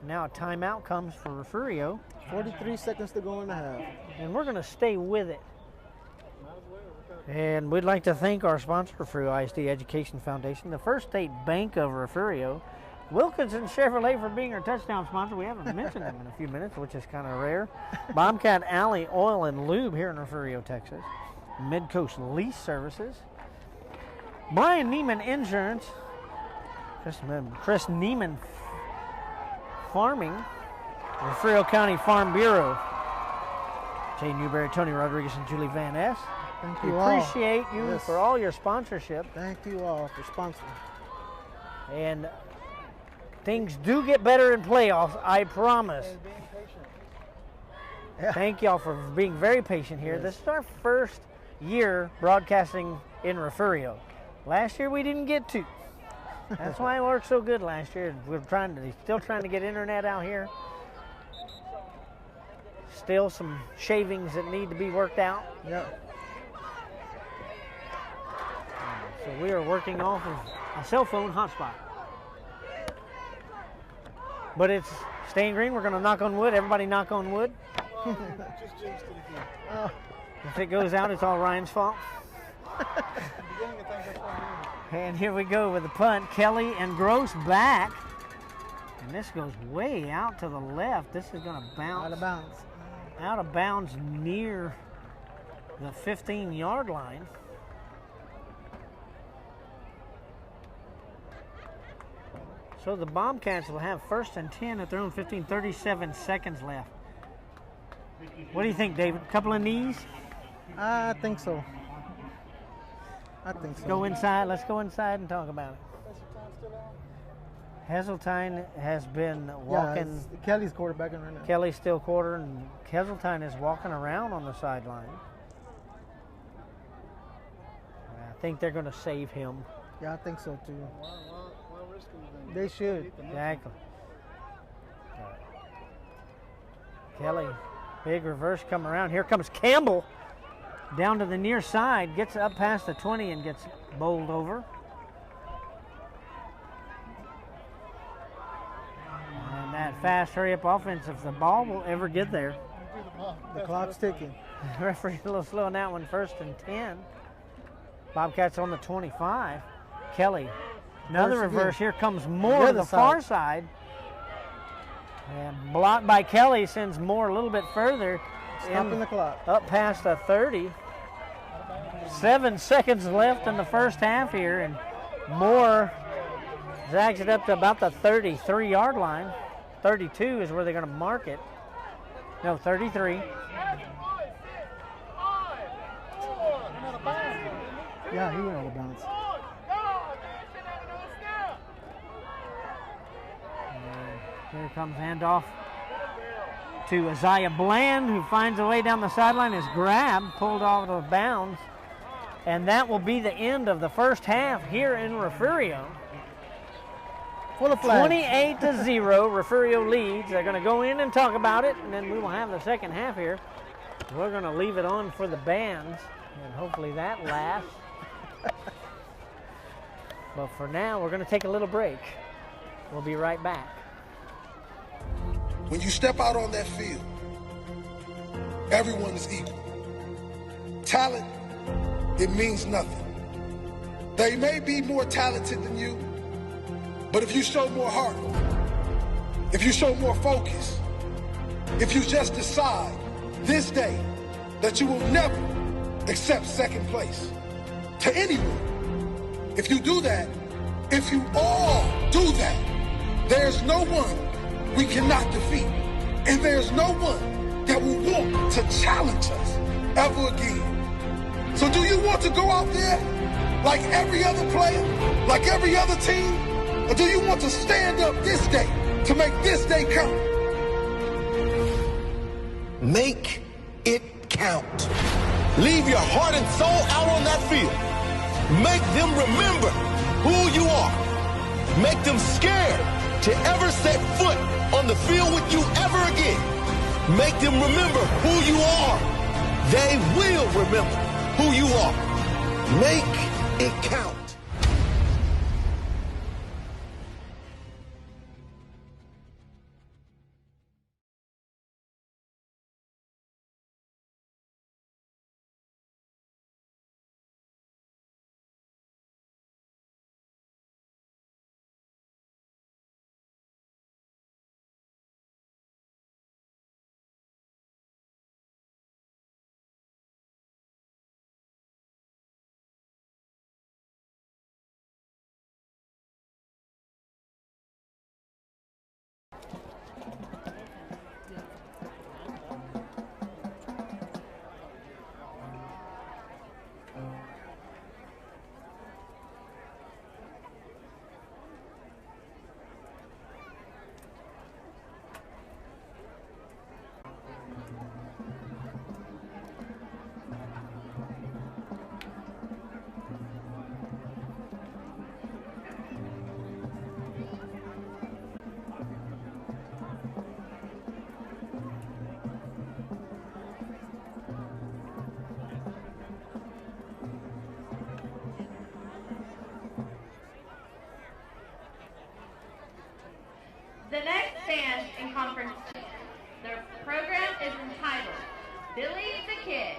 Now a timeout comes for Refugio. 43 seconds to go in the half. And we're going to stay with it. And we'd like to thank our sponsor for ISD Education Foundation, the First State Bank of Refugio, Wilkinson Chevrolet for being our touchdown sponsor. We haven't mentioned them in a few minutes, which is kind of rare. Bobcat Alley Oil and Lube here in Refugio, Texas. Mid-Coast Lease Services. Brian Neiman Insurance. Chris Neiman Farming. Refugio County Farm Bureau. Jay Newberry, Tony Rodriguez, and Julie Van Ness. Thank you all. Appreciate you for all your sponsorship. Thank you all for sponsoring. And things do get better in playoffs, I promise. Thank y'all for being very patient here. Yes. This is our first year broadcasting in Refugio. Last year we didn't get to. That's why it worked so good last year. We're still trying to get internet out here. Still some shavings that need to be worked out. Yep. So we are working off of a cell phone hotspot. But it's staying green. We're going to knock on wood. Everybody knock on wood. Just jinxed it again. If it goes out, it's all Ryan's fault. And here we go with the punt. Kelly and Gross back. And this goes way out to the left. This is going to bounce. Out of bounds. Out of bounds near the 15-yard line. So the Bobcats will have 1st and 10 at their own 15, 37 seconds left. What do you think, David? A couple of knees? I think so. I think so. Go inside. Let's go inside and talk about it. Heseltine has been walking. Yeah, Kelly's quarterbacking right now. Kelly's still quarter, and Heseltine is walking around on the sideline. I think they're going to save him. Yeah, I think so too. They should. Exactly. Kelly, big reverse come around. Here comes Campbell down to the near side, gets up past the 20 and gets bowled over. And that fast hurry-up offense, if the ball will ever get there. The clock's ticking. The referee a little slow on that one, 1st and 10. Bobcats on the 25. Kelly, another reverse. Here comes Moore to the far side. And blocked by Kelly, sends Moore a little bit further. Stopping the clock. Up past the 30. 7 seconds left in the first half here, and Moore zags it up to about the 33-yard line. 32 is where they're going to mark it. No, 33. Yeah, he went out of bounds. Here comes handoff to Isaiah Bland, who finds a way down the sideline, is grabbed, pulled off of bounds. And that will be the end of the first half here in Refugio. Full of flags. 28-0, Refugio leads. They're going to go in and talk about it, and then we will have the second half here. We're going to leave it on for the bands, and hopefully that lasts. But for now, we're going to take a little break. We'll be right back. When you step out on that field, everyone is equal. Talent, it means nothing. They may be more talented than you, but if you show more heart, if you show more focus, if you just decide this day that you will never accept second place to anyone, if you do that, if you all do that, there's no one we cannot defeat. And there's no one that will want to challenge us ever again. So do you want to go out there like every other player, like every other team? Or do you want to stand up this day to make this day count? Make it count. Leave your heart and soul out on that field. Make them remember who you are. Make them scared to ever set foot on the field with you ever again. Make them remember who you are. They will remember who you are. Make it count. The next band in conference, their program is entitled Billy the Kid.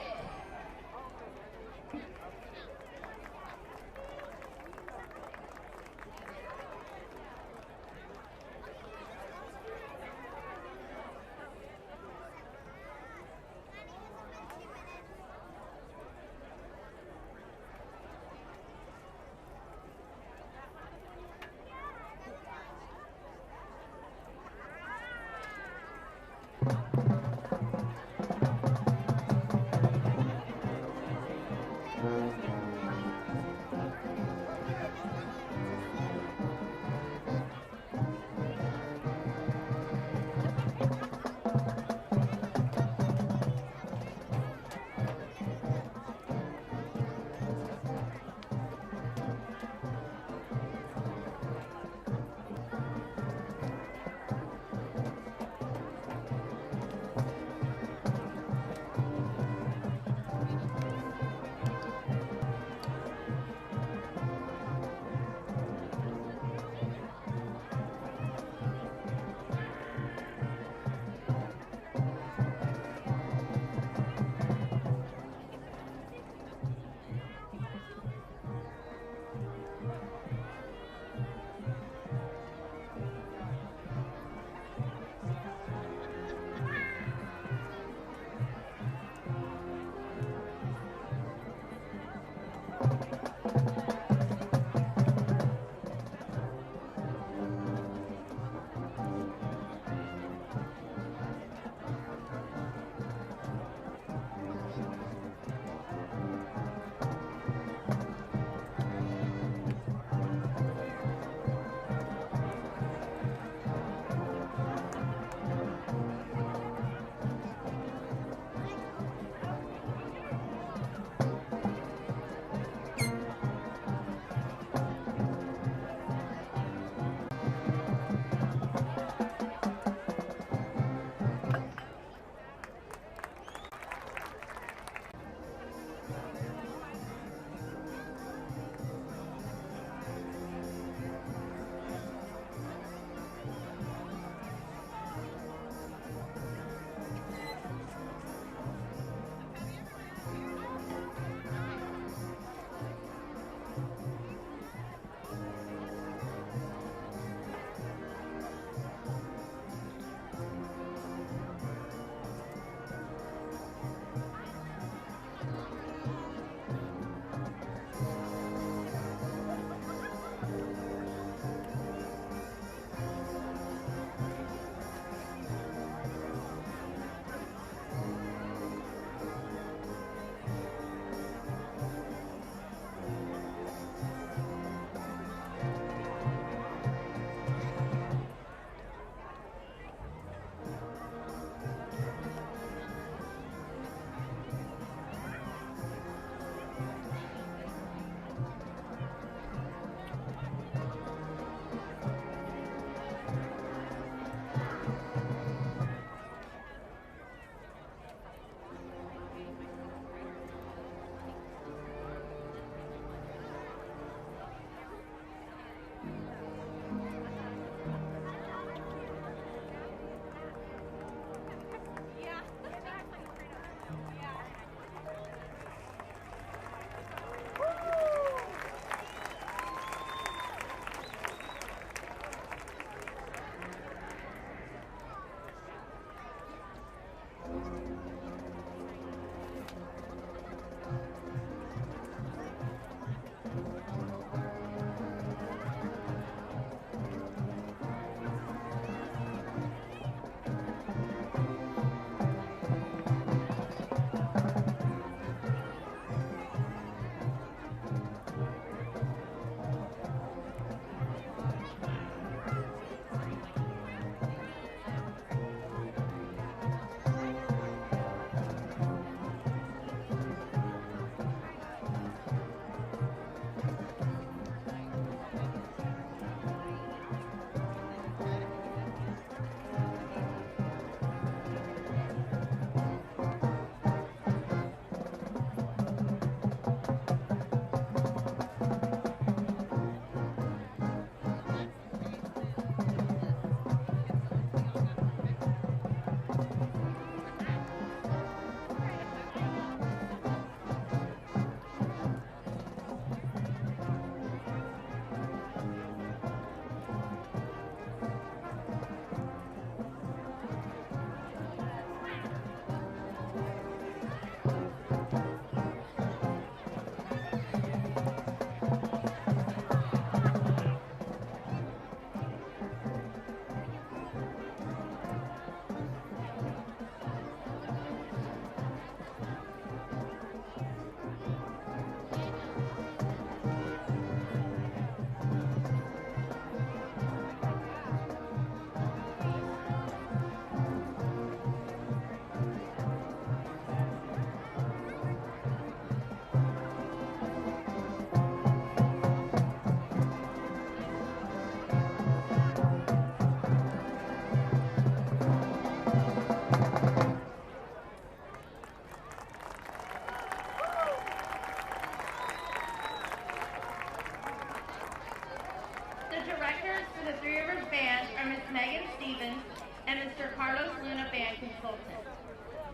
of the Three Rivers Band are Miss Megan Stevens and Mr. Carlos Luna, Band Consultant.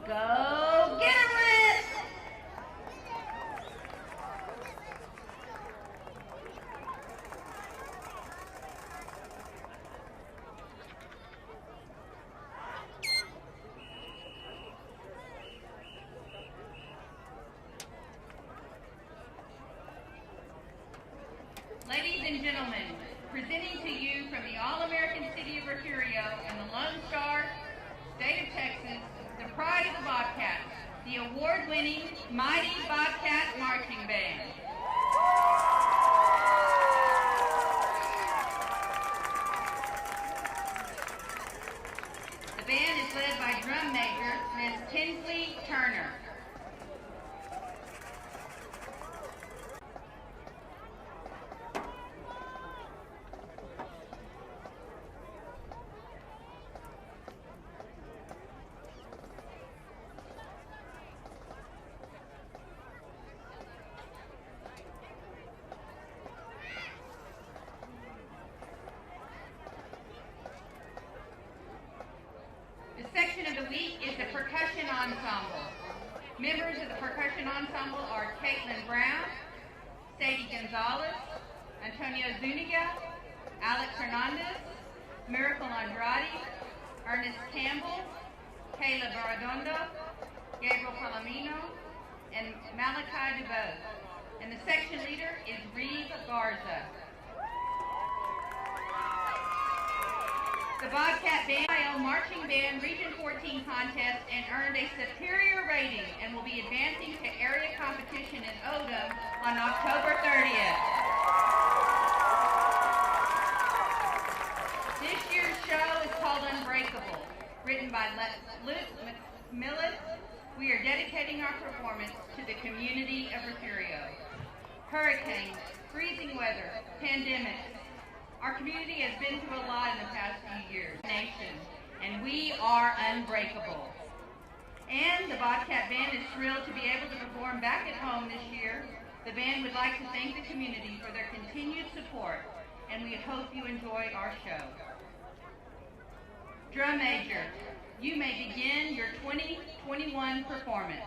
Go get 'em, Rit! Ladies and gentlemen, presenting to you from the All-American City of Refugio and the Lone Star, State of Texas, the pride of the Bobcats, the award-winning Mighty Bobcat Marching Band. The band is led by drum major Ms. Tinsley Turner. The section of the week is the percussion ensemble. Members of the percussion ensemble are Caitlin Brown, Sadie Gonzalez, Antonio Zuniga, Alex Hernandez, Miracle Andrade, Ernest Campbell, Kayla Barradondo, Gabriel Palomino, and Malachi DeBose. And the section leader is Reeve Garza. The Bobcat Band Marching Band Region 14 contest and earned a superior rating and will be advancing to area competition in Odom on October 30th. This year's show is called Unbreakable. Written by Luke McMillan, we are dedicating our performance to the community of Refugio. Hurricanes, freezing weather, pandemics. Our community has been through a lot in the past few years, and we are unbreakable. And the Bobcat Band is thrilled to be able to perform back at home this year. The band would like to thank the community for their continued support, and we hope you enjoy our show. Drum major, you may begin your 2021 performance.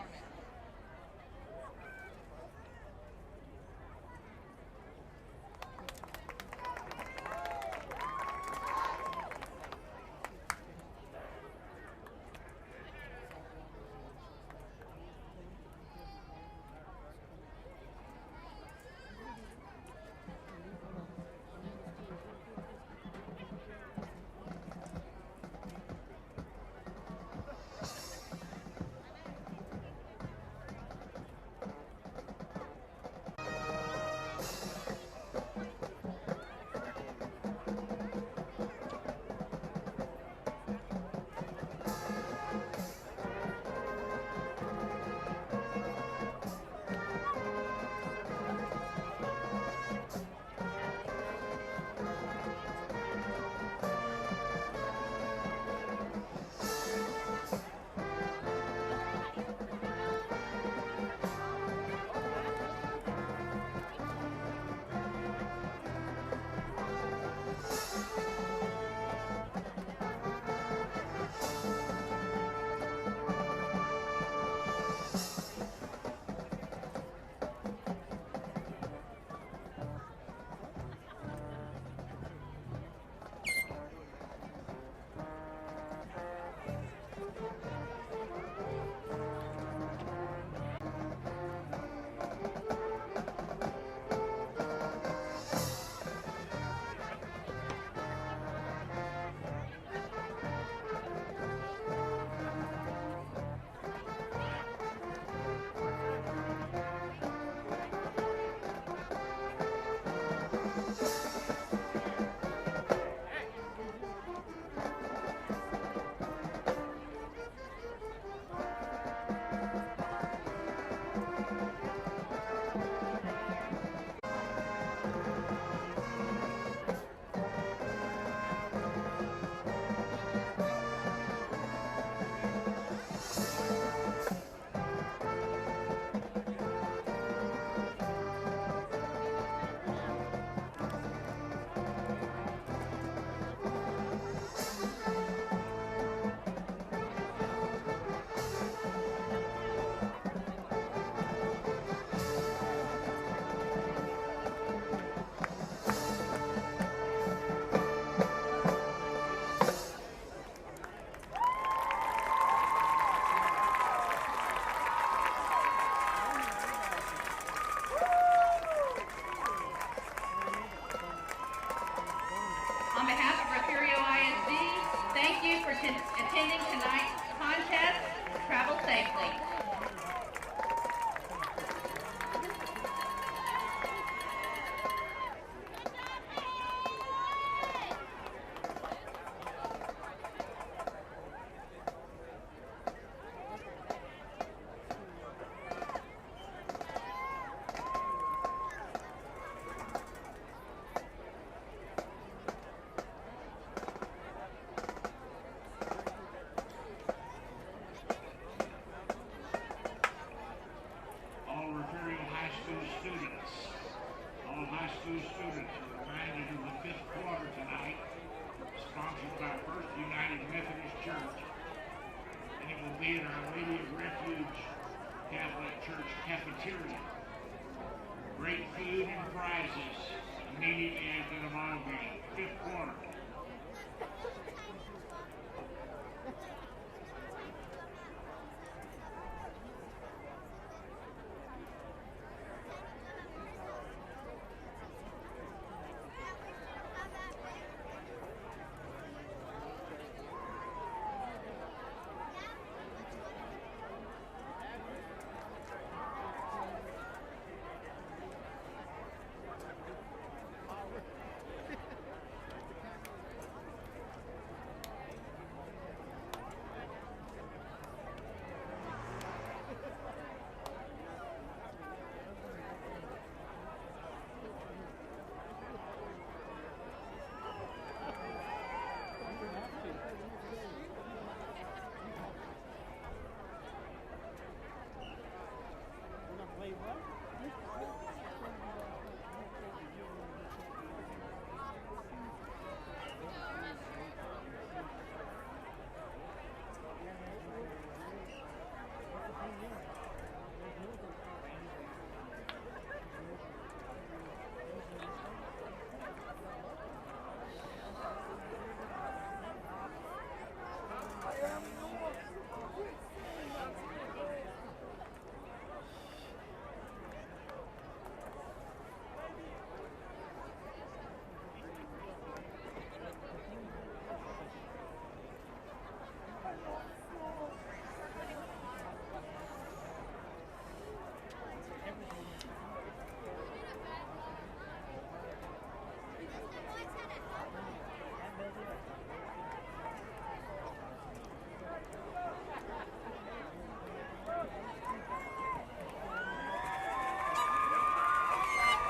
school students are reminded of the fifth quarter tonight, sponsored by First United Methodist Church. And it will be at Our Lady of Refuge Catholic Church cafeteria. Great food and prizes immediately after the ball game. Fifth quarter.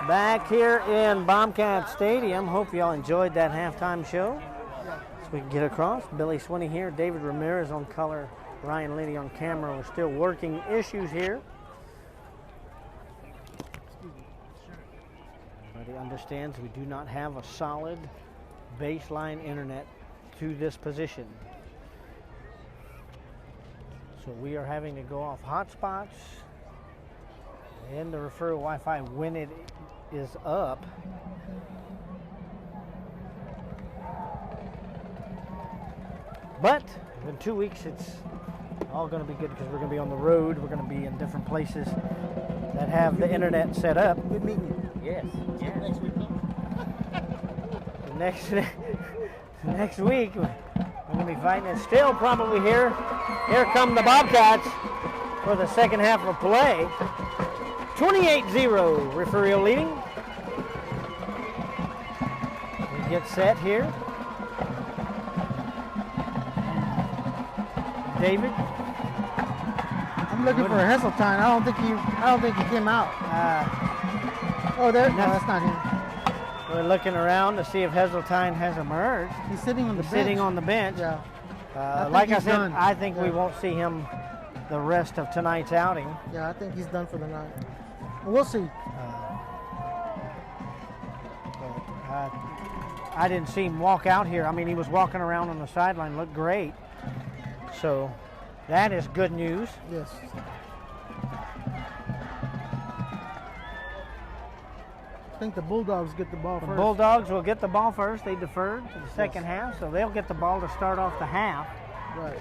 Back here in Bobcat Stadium. Hope y'all enjoyed that halftime show. So we can get across. Billy Swinney here, David Ramirez on color, Ryan Liddy on camera. We're still working issues here. Everybody understands we do not have a solid baseline internet to this position. So we are having to go off hotspots and the referral Wi-Fi when it is up. But in 2 weeks, it's all going to be good because we're going to be on the road. We're going to be in different places that have the internet set up. Good meeting you. Yes. Yeah. Next week. Next week, we're going to be fighting it still probably here. Here come the Bobcats for the second half of play. 28-0, Refugio leading. We get set here. David. I'm looking for Heseltine. I don't think he came out. Oh, there. No, that's not him. We're looking around to see if Heseltine has emerged. He's sitting on the bench. Sitting on the bench. Yeah. Like I said, I think we won't see him the rest of tonight's outing. Yeah, I think he's done for the night. We'll see. I didn't see him walk out here. I mean, he was walking around on the sideline, looked great. So that is good news. Yes. I think the Bulldogs get the ball first. The Bulldogs will get the ball first. They deferred to the second half, so they'll get the ball to start off the half. Right.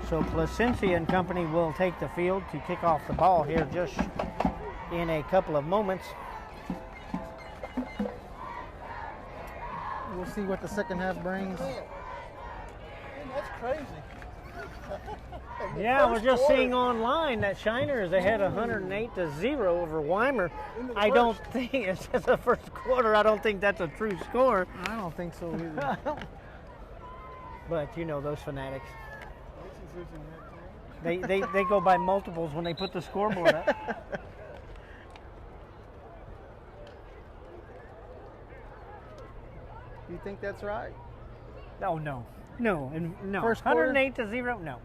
So Placencia and company will take the field to kick off the ball here just in a couple of moments. We'll see what the second half brings. Man, that's crazy. Yeah, we're just seeing online that Shiner is ahead 108-0 over Weimer. I don't think it's just the first quarter. I don't think that's a true score. I don't think so either. But you know those fanatics. They go by multiples when they put the scoreboard up. You think that's right? Oh no, and no. First 108-0, no.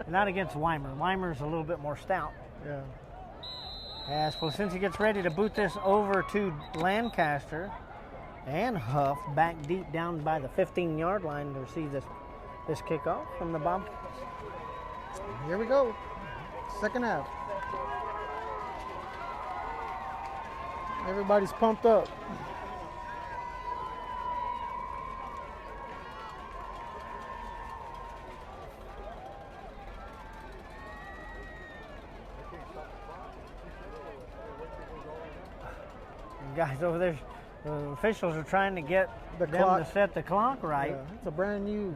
Not against Weimer. Weimer's a little bit more stout. Yeah. As Placencia gets ready to boot this over to Lancaster, and Huff back deep down by the 15-yard line to receive this kickoff from the Bobcats. Here we go. Second half. Everybody's pumped up. Guys over there, the officials are trying to get them to set the clock right. Yeah, it's a brand new.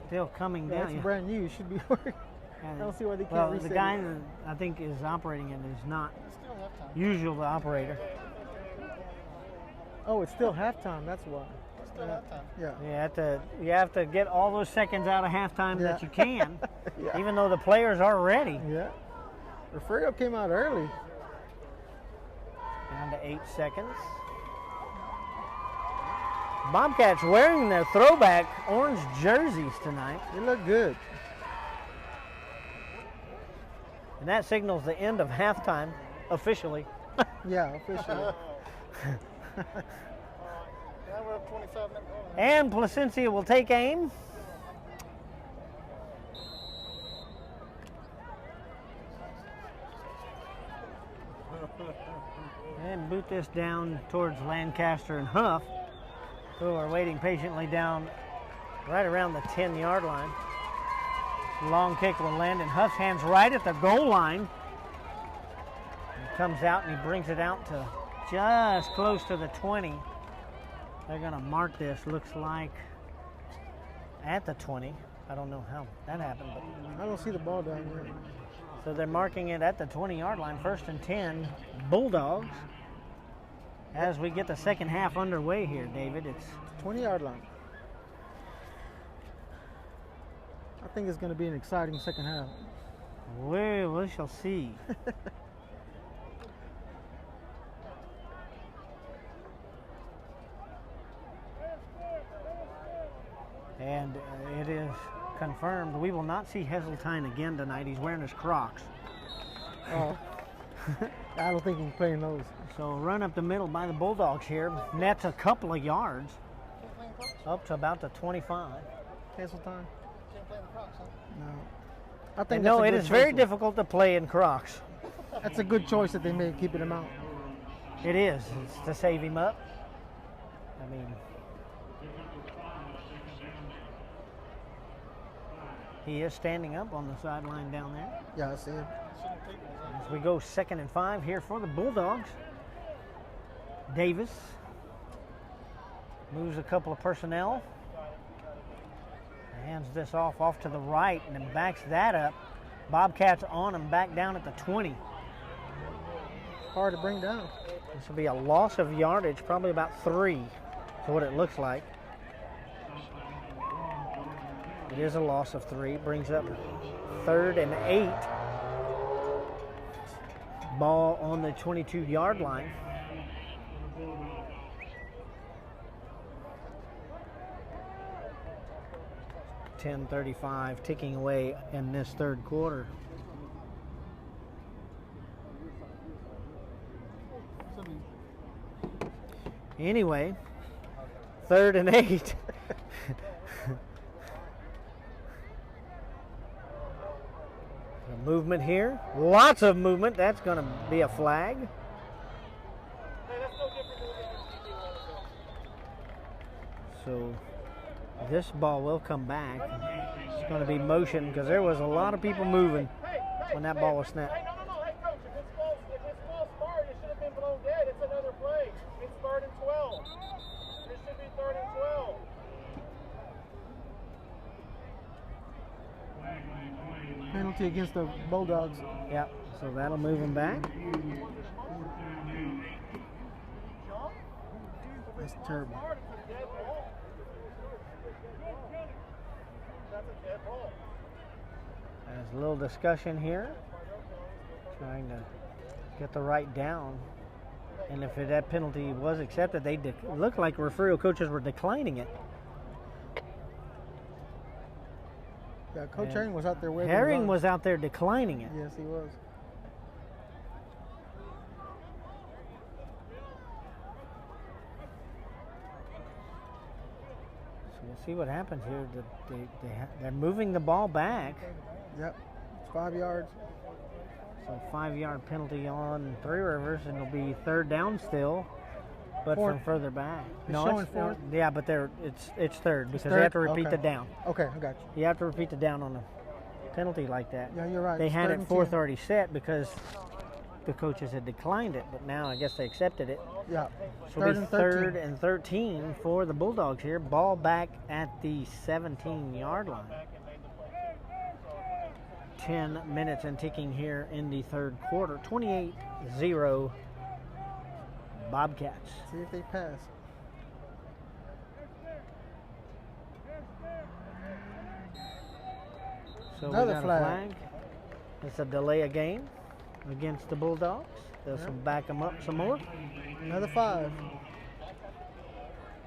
Still coming down. It's brand new. It should be working. I don't see why they can't reset the guy it. that I think is operating it is not usual the operator. Oh, it's still halftime. That's why. It's still halftime. Yeah. You have to get all those seconds out of halftime that you can, Yeah. even though the players are ready. Yeah. Refugio came out early. Down to 8 seconds. Bobcats wearing their throwback orange jerseys tonight. They look good. And that signals the end of halftime officially. Yeah, officially. Now we're up 27. And Placencia will take aim. And boot this down towards Lancaster and Huff, who are waiting patiently down right around the 10-yard line. Long kick will land in Huff's hands right at the goal line. He comes out and he brings it out to just close to the 20. They're going to mark this, looks like, at the 20. I don't know how that happened, but I don't see the ball down there. so they're marking it at the 20-yard line, 1st and 10, Bulldogs. As we get the second half underway here, David, it's 20-yard line. I think it's going to be an exciting second half. we shall see. And it is confirmed we will not see Heseltine again tonight. He's wearing his Crocs. Oh, I don't think he can play in those. So run up the middle by the Bulldogs here. Nets a couple of yards. Up to about the 25. Cancel time. Can't play in the Crocs, huh? No. I think No, that's a it good is very choice. difficult to play in Crocs. That's a good choice that they made, keeping him out. It is. It's to save him up. I mean, he is standing up on the sideline down there. Yeah, I see him. As we go 2nd and 5 here for the Bulldogs. Davis moves a couple of personnel. Hands this off to the right and then backs that up. Bobcats on him back down at the 20. Hard to bring down. This will be a loss of yardage, probably about 3 is what it looks like. It is a loss of 3. Brings up 3rd and 8. Ball on the 22-yard line. .10:35 ticking away in this third quarter. Anyway, 3rd and 8. Movement here. Lots of movement. That's going to be a flag. Hey, that's no different than what So this ball will come back. It's going to be motion because there was a lot of people moving when that ball was snapped. Hey, no. Hey, coach, if this ball's smart, it should have been blown dead. It's another play. It's 3rd and 12. It should be 3rd and 12. Penalty against the Bulldogs. Yep, so that'll move them back. That's terrible. There's a little discussion here, trying to get the right down. And if that penalty was accepted, they looked like Refugio coaches were declining it. Yeah, Coach Herring was out there with Herring was out there declining it. Yes, he was. See what happens here. They're moving the ball back. Yep, it's 5 yards. So 5-yard penalty on Three Rivers, and it'll be third down still, but Fourth. from further back. It's showing fourth? Yeah, but it's third because third? they have to repeat Okay. the down. Okay, I got you. You have to repeat the down on a penalty like that. Yeah, you're right. They It's had third it and fourth 10. already set because the coaches had declined it, but now I guess they accepted it. Yeah. So it'll be third and 13 for the Bulldogs here. Ball back at the 17-yard line. 10 minutes and ticking here in the third quarter. 28-0 Bobcats. See if they pass. So Another we got flag. a flag. It's a delay of game against the Bulldogs. They'll back them up some more. Another 5.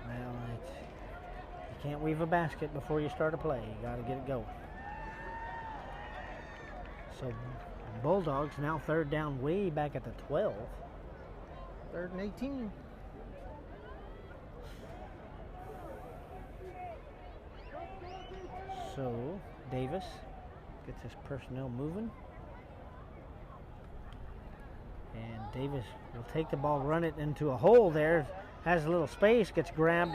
Well, you can't weave a basket before you start a play. You got to get it going. So Bulldogs now third down way back at the 12. Third and 18. So Davis gets his personnel moving. And Davis will take the ball, run it into a hole there. Has a little space, gets grabbed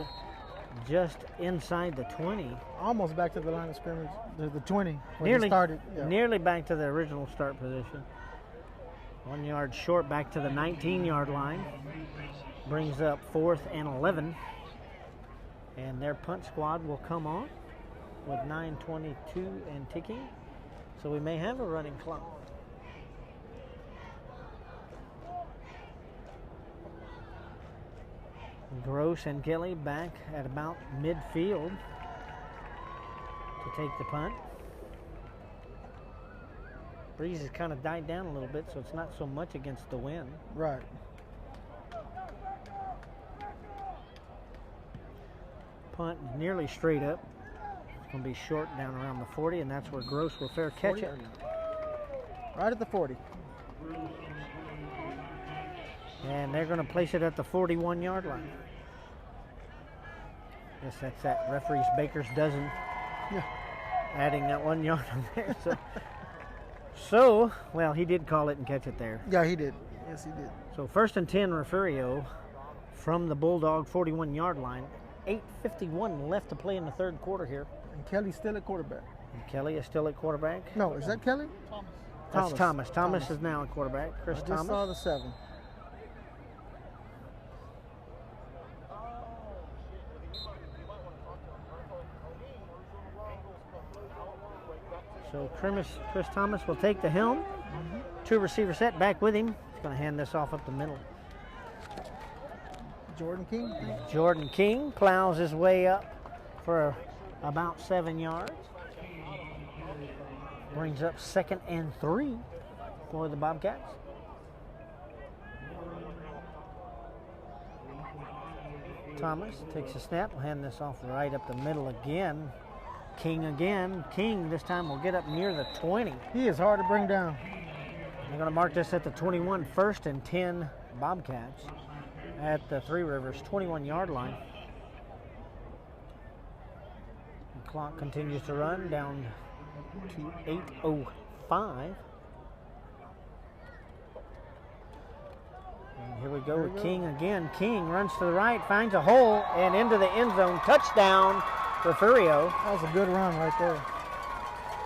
just inside the 20. Almost back to the line of scrimmage, the 20, when Nearly he started. Yeah. Nearly back to the original start position. 1 yard short back to the 19-yard line. Brings up 4th and 11. And their punt squad will come on with 9:22 and ticking. So we may have a running clock. Gross and Kelly back at about midfield to take the punt. Breeze has kind of died down a little bit, so it's not so much against the wind. Right. Punt nearly straight up. It's going to be short down around the 40, and that's where Gross will fair catch it. Right at the 40. And they're going to place it at the 41-yard line. Guess that's that referee's baker's dozen. Yeah. Adding that 1 yard on there. So, well, he did call it and catch it there. Yeah, he did. Yes, he did. So first and 10, Refugio from the Bulldog 41-yard line. 8:51 left to play in the third quarter here. And Kelly's still at quarterback. And Kelly is still at quarterback. No, is that Kelly? That's Thomas. Thomas is now at quarterback. Chris I just Thomas. saw the 7. So Chris Thomas will take the helm. 2 receiver set back with him. He's going to hand this off up the middle. Jordan King. Jordan King plows his way up for about 7 yards. Brings up 2nd and 3 for the Bobcats. Thomas takes a snap. Will hand this off right up the middle again. King again. King this time will get up near the 20. He is hard to bring down. They're going to mark this at the 21, 1st and 10 Bobcats at the Three Rivers 21-yard line. The clock continues to run down to 8:05. And here we go with King again. King runs to the right, finds a hole, and into the end zone. Touchdown, Refugio. That was a good run right there.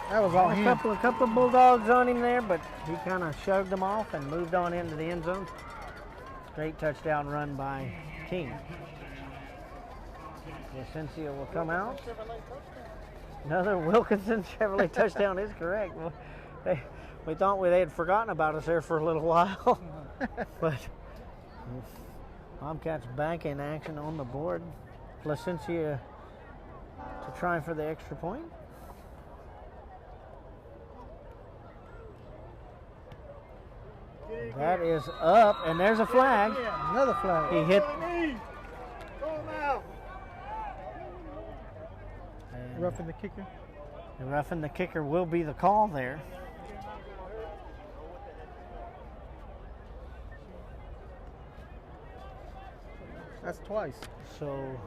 That was all him. A couple of Bulldogs on him there, but he kind of shoved them off and moved on into the end zone. Great touchdown run by King. Vicencio will come out. Another Wilkinson Chevrolet touchdown is correct. Well, we thought they had forgotten about us there for a little while. But Bobcats back in action on the board. Placencia to try for the extra point. That is up, and there's a flag. Another flag. He hit. Roughing the kicker. And roughing the kicker will be the call there. That's twice. So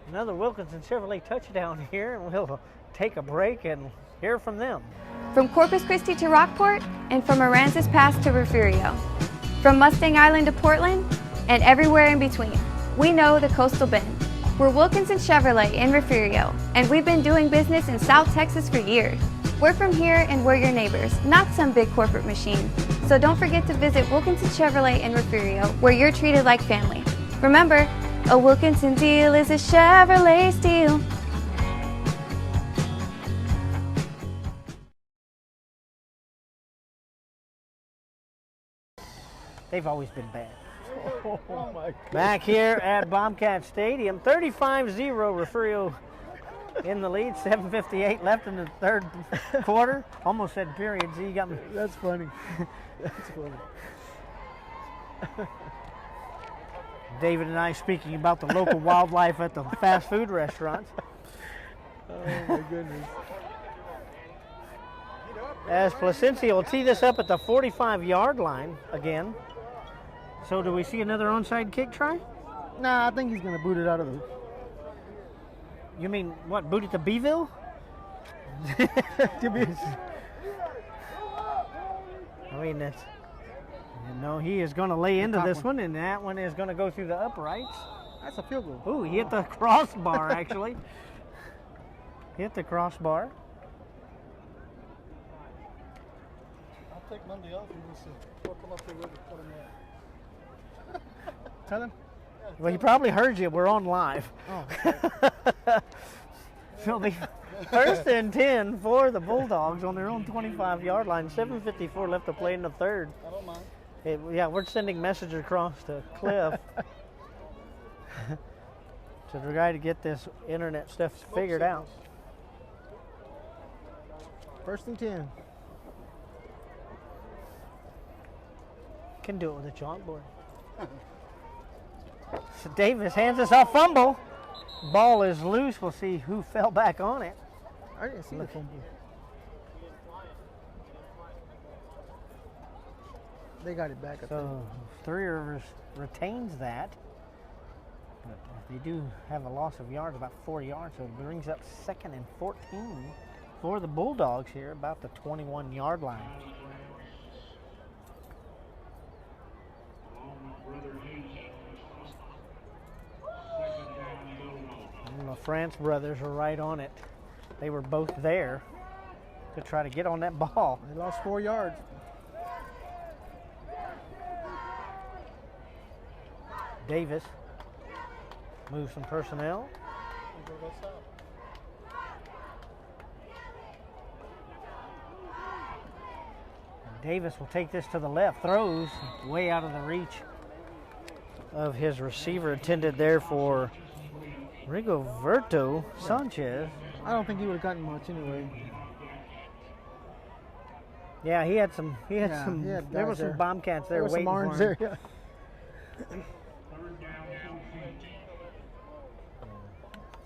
Another Wilkinson Chevrolet touchdown here, and we'll take a break and hear from them. From Corpus Christi to Rockport, and from Aransas Pass to Refugio. From Mustang Island to Portland, and everywhere in between. We know the Coastal Bend. We're Wilkinson Chevrolet in Refugio, and we've been doing business in South Texas for years. We're from here and we're your neighbors, not some big corporate machine. So don't forget to visit Wilkinson Chevrolet in Refugio, where you're treated like family. Remember, a Wilkinson deal is a Chevrolet steal. They've always been bad. Oh my God. Back here at Bobcat Stadium, 35-0, Refugio in the lead, 7:58 left in the third quarter. Almost said period, Z, you got me. That's funny. That's funny. David and I speaking about the local wildlife at the fast food restaurants. Oh my goodness. As Placencia will tee this up at the 45-yard line again. So do we see another onside kick try? Nah, I think he's going to boot it out of the... You mean, what, boot it to Beeville? I mean, that's... No, he is going to lay into this one, and that one is going to go through the uprights. That's a field goal. Ooh, he hit the crossbar, actually. Hit the crossbar. I'll take Monday off and we'll see. We'll come up there with it, cut him out. Tell him? Well, he probably heard you. We're on live. Oh. So the first and 10 for the Bulldogs on their own 25-yard line. 7:54 left to play in the third. I don't mind. Yeah, we're sending messages across to Cliff to try to get this internet stuff figured out. First and 10. Can do it with a chalkboard. So Davis hands us off fumble. Ball is loose. We'll see who fell back on it. I didn't see the fumble. They got it back. So Three Rivers retains that. But they do have a loss of yards, about 4 yards, so it brings up 2nd and 14 for the Bulldogs here, about the 21-yard line. And the France brothers are right on it. They were both there to try to get on that ball. They lost 4 yards. Davis moves some personnel. And Davis will take this to the left, throws way out of the reach of his receiver intended there for Rigoberto Sanchez. I don't think he would have gotten much anyway. Yeah, he had some. There were some Bobcats there waiting for him. There, yeah.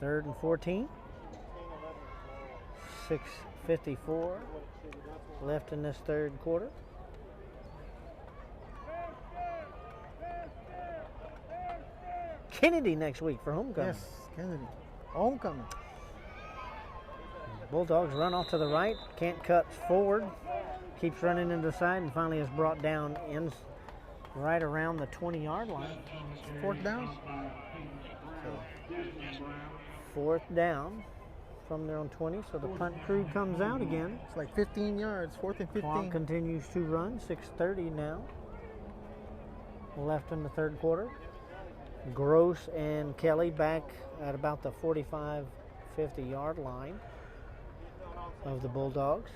3rd and 14. 6:54 left in this third quarter. Kennedy next week for homecoming. Yes, Kennedy. Homecoming. Bulldogs run off to the right. Kent cuts forward. Keeps running into the side and finally is brought down in right around the 20-yard line. 4th down. 4th down from their own 20, so the punt crew comes out again. It's like 15 yards, 4th and 15. Clock continues to run, 6:30 now. Left in the third quarter. Gross and Kelly back at about the 45, 50-yard line of the Bulldogs.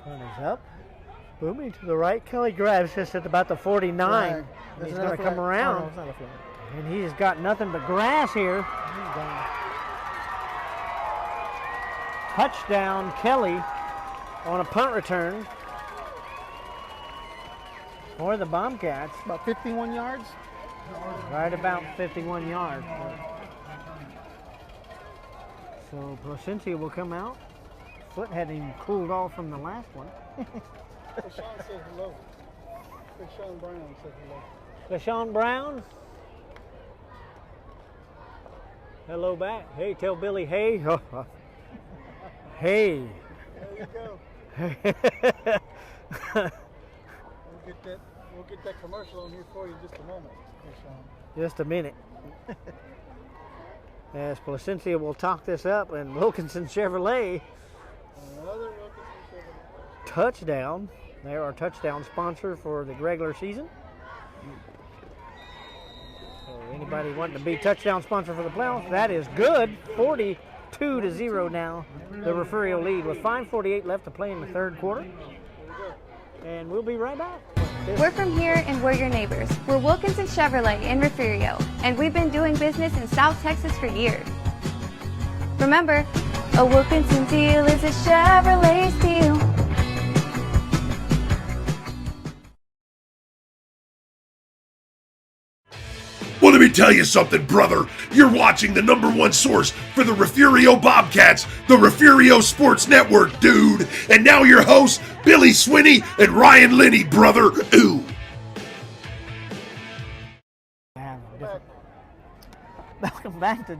Punt is up. Booming to the right. Kelly grabs this at about the 49. He's going to come around. Oh, no, it's not a flag. And he's got nothing but grass here. Touchdown, Kelly, on a punt return for the Bobcats. About 51 yards? Right about 51 yards. So Placencia will come out. Foot hadn't even cooled off from the last one. Sean says hello. Sean Brown says hello. LaShawn Brown. Hello back. Hey, tell Billy, hey. Hey. There you go. We'll get that commercial on here for you in just a moment. Hey, Sean. Just a minute. As Placencia will talk this up, and Wilkinson Chevrolet. Another Wilkinson Chevrolet. Touchdown. They're our touchdown sponsor for the regular season. So anybody wanting to be touchdown sponsor for the playoffs, that is good. 42-0 now. The Refugio lead with 5:48 left to play in the third quarter. And we'll be right back. We're from here and we're your neighbors. We're Wilkinson Chevrolet in Refugio, and we've been doing business in South Texas for years. Remember, a Wilkinson deal is a Chevrolet deal. Well, let me tell you something, brother. You're watching the #1 source for the Refugio Bobcats, the Refugio Sports Network, dude. And now your hosts, Billy Swinney and Ryan Linney, brother. Ooh. Welcome back to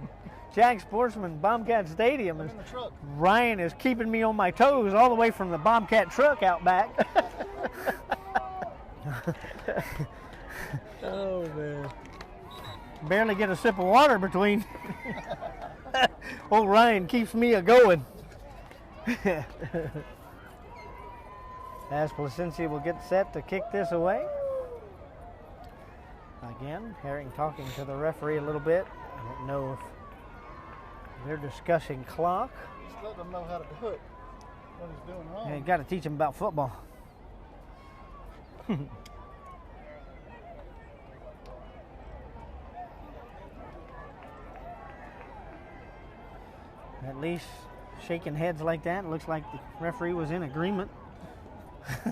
Jack Sportsman Bobcat Stadium. I'm in the truck. Ryan is keeping me on my toes all the way from the Bobcat truck out back. Oh, man. Barely get a sip of water between. Old Ryan keeps me a-going. As Placencia will get set to kick this away. Again, Herring talking to the referee a little bit. I don't know if they're discussing clock. Just let them know how to do it. What he's doing wrong. Yeah, you got to teach them about football. At least shaking heads like that, it looks like the referee was in agreement.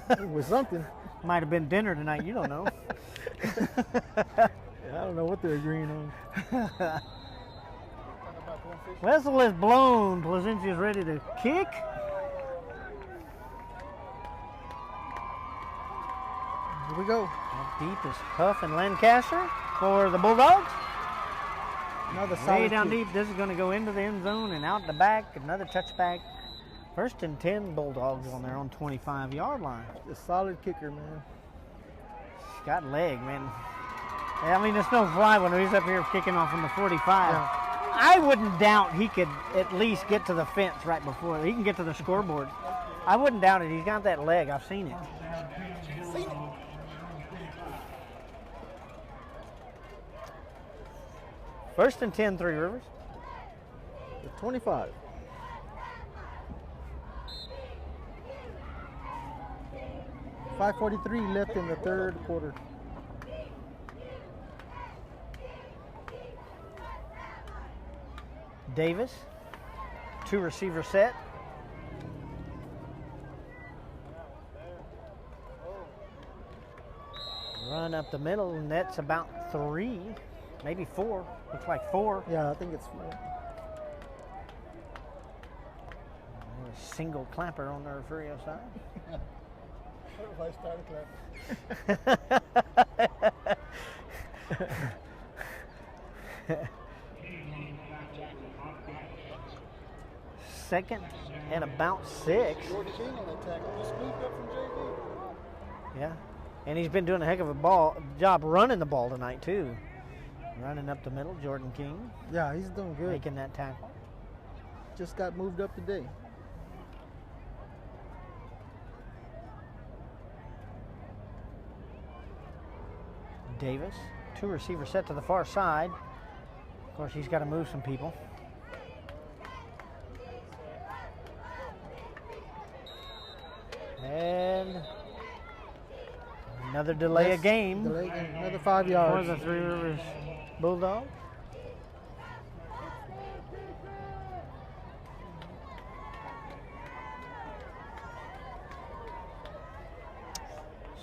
It was something. Might have been dinner tonight, you don't know. I don't know what they're agreeing on. Whistle is blown. Placencia is ready to kick. Here we go. Up deep is Huff and Lancaster for the Bulldogs. Another Way solid down kick. deep. This is going to go into the end zone and out the back. Another touchback. 1st and 10 Bulldogs on their own 25-yard line. A solid kicker, man. He's got leg, man. I mean, it's no fly when he's up here kicking off from the 45. Yeah. I wouldn't doubt he could at least get to the fence right before. He can get to the scoreboard. I wouldn't doubt it. He's got that leg. I've seen it. First and 10, Three Rivers. The 25. .543 left in the third quarter. Davis, 2 receiver set. Run up the middle, and that's about 3, maybe 4. Looks like 4. Yeah, I think it's 4. A single clapper on the Refugio side. Everybody started clapping. Second and about 6. Jordan King on that tackle. Just moved up from JV. Yeah, and he's been doing a heck of a job running the ball tonight too. Running up the middle, Jordan King. Yeah, he's doing good. Making that tackle. Just got moved up today. Davis, 2 receiver set to the far side. Of course, he's got to move some people. And another delay of game. Another 5 yards. For the Three Rivers Bulldogs.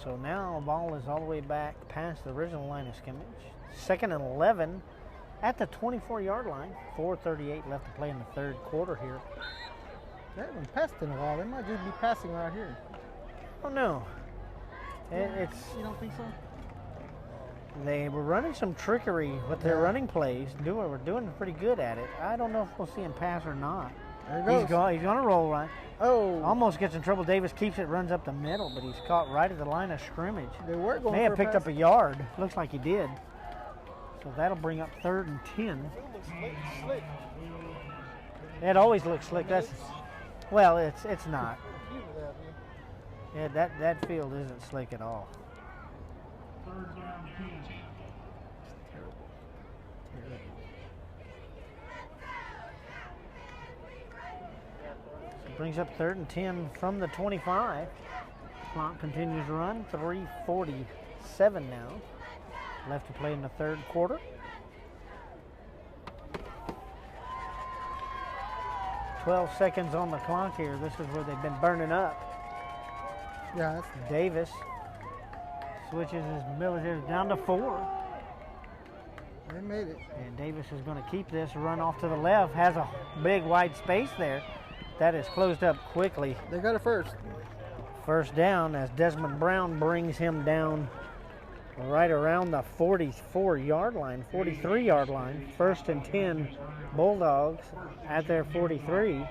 So now the ball is all the way back past the original line of scrimmage. 2nd and 11 at the 24-yard line. 4:38 left to play in the third quarter here. They haven't passed in a while. They might just be passing right here. Oh, no. It's. You don't think so? They were running some trickery with their running plays. We're doing pretty good at it. I don't know if we'll see him pass or not. There he goes. He's going to roll right. Oh. Almost gets in trouble. Davis keeps it, runs up the middle, but he's caught right at the line of scrimmage. They were going May have for picked pass. up a yard. Looks like he did. So that'll bring up 3rd and 10. It always looks slick. Well, it's not. Yeah, that field isn't slick at all. So it brings up 3rd and 10 from the 25. Clock continues to run. 3:47 now. Left to play in the third quarter. "12 seconds on the clock here. This is where they've been burning up. Yeah, that's Davis switches his military down to 4. They made it. And Davis is going to keep this, run off to the left, has a big wide space there. That is closed up quickly. They got it first. First down as Desmond Brown brings him down right around the 44-yard line, 43-yard line. 1st and 10, Bulldogs at their 43.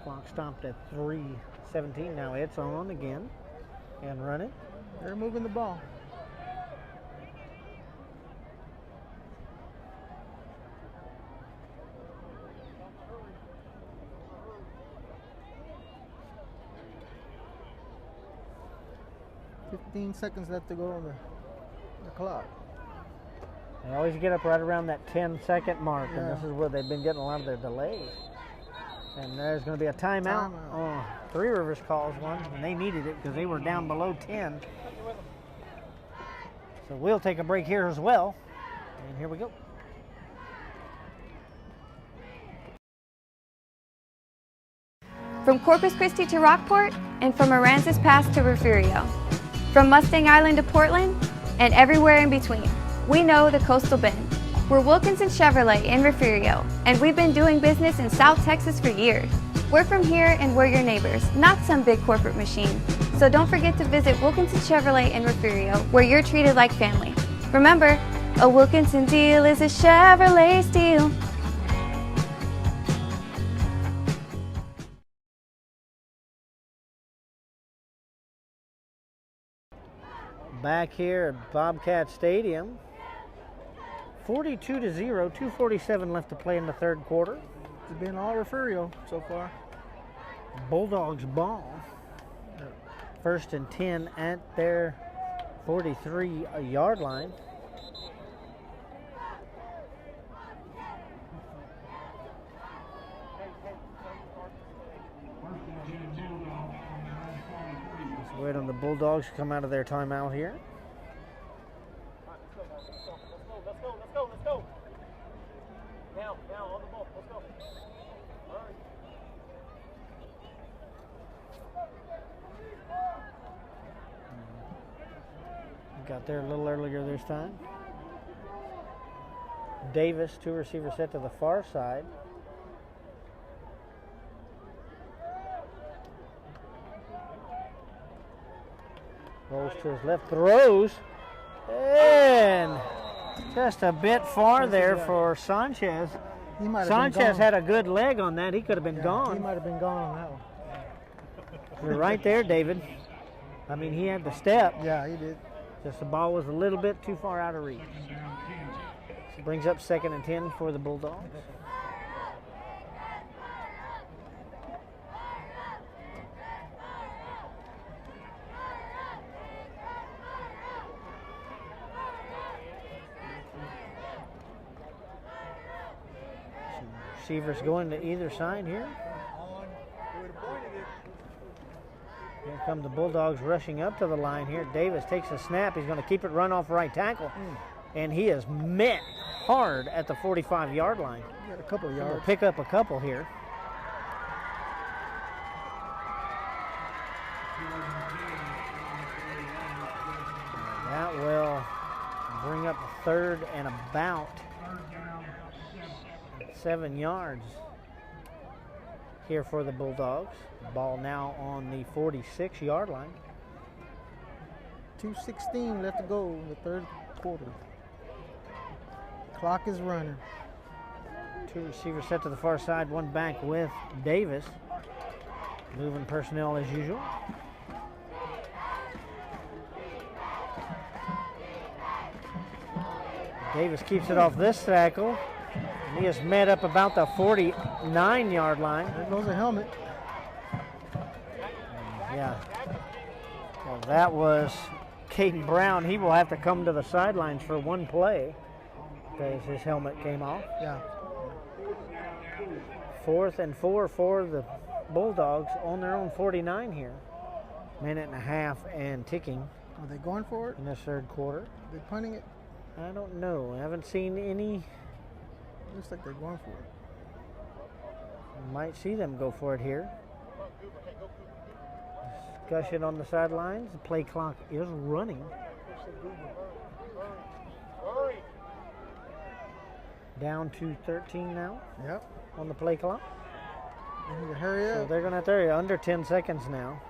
Clock stopped at 3:17. Now it's on again and running. They're moving the ball. "15 seconds left to go on the clock." They always get up right around that 10-second mark, and this is where they've been getting a lot of their delays. And there's going to be a timeout. Oh, Three Rivers calls one, and they needed it because they were down below 10. So we'll take a break here as well. And here we go. From Corpus Christi to Rockport, and from Aransas Pass to Refugio. From Mustang Island to Portland, and everywhere in between. We know the Coastal Bend. We're Wilkinson Chevrolet in Refugio, and we've been doing business in South Texas for years. We're from here and we're your neighbors, not some big corporate machine. So don't forget to visit Wilkinson Chevrolet in Refugio, where you're treated like family. Remember, a Wilkinson deal is a Chevrolet steal. Back here at Bobcat Stadium. 42-0, 2:47 left to play in the third quarter. It's been all Refugio so far. Bulldogs ball. 1st and 10 at their 43-yard line. Let's wait on the Bulldogs to come out of their timeout here. Let's go. Now, on the ball. Let's go. All right. Got there a little earlier this time. Davis, 2 receivers set to the far side. Rolls to his left, throws, and just a bit far there for Sanchez. Sanchez had a good leg on that. He could have been gone. He might have been gone on that one. You're right there, David. I mean, he had the step. Yeah, he did. Just the ball was a little bit too far out of reach. So brings up 2nd and 10 for the Bulldogs. Receivers going to either side here. Here come the Bulldogs rushing up to the line here. Davis takes a snap. He's going to keep it, run off right tackle. And he is met hard at the 45-yard line. Got a couple of yards. We'll pick up a couple here. That will bring up third and about 7 yards here for the Bulldogs. Ball now on the 46-yard line. 2:16 left to go in the third quarter. Clock is running. 2 receivers set to the far side, 1 back with Davis. Moving personnel as usual. Davis keeps it off this tackle. He is met up about the 49-yard line. There goes a helmet. Yeah. Well, that was Caden Brown. He will have to come to the sidelines for 1 play because his helmet came off. Yeah. 4th and 4 for the Bulldogs on their own 49 here. Minute and a half and ticking. Are they going for it? In this third quarter. Are they punting it? I don't know. I haven't seen any. Looks like they're going for it. Might see them go for it here. Discussion on the sidelines. The play clock is running. Down to 13 now. Yep. On the play clock. They need to hurry up. So they're going to have to hurry. Under 10 seconds now.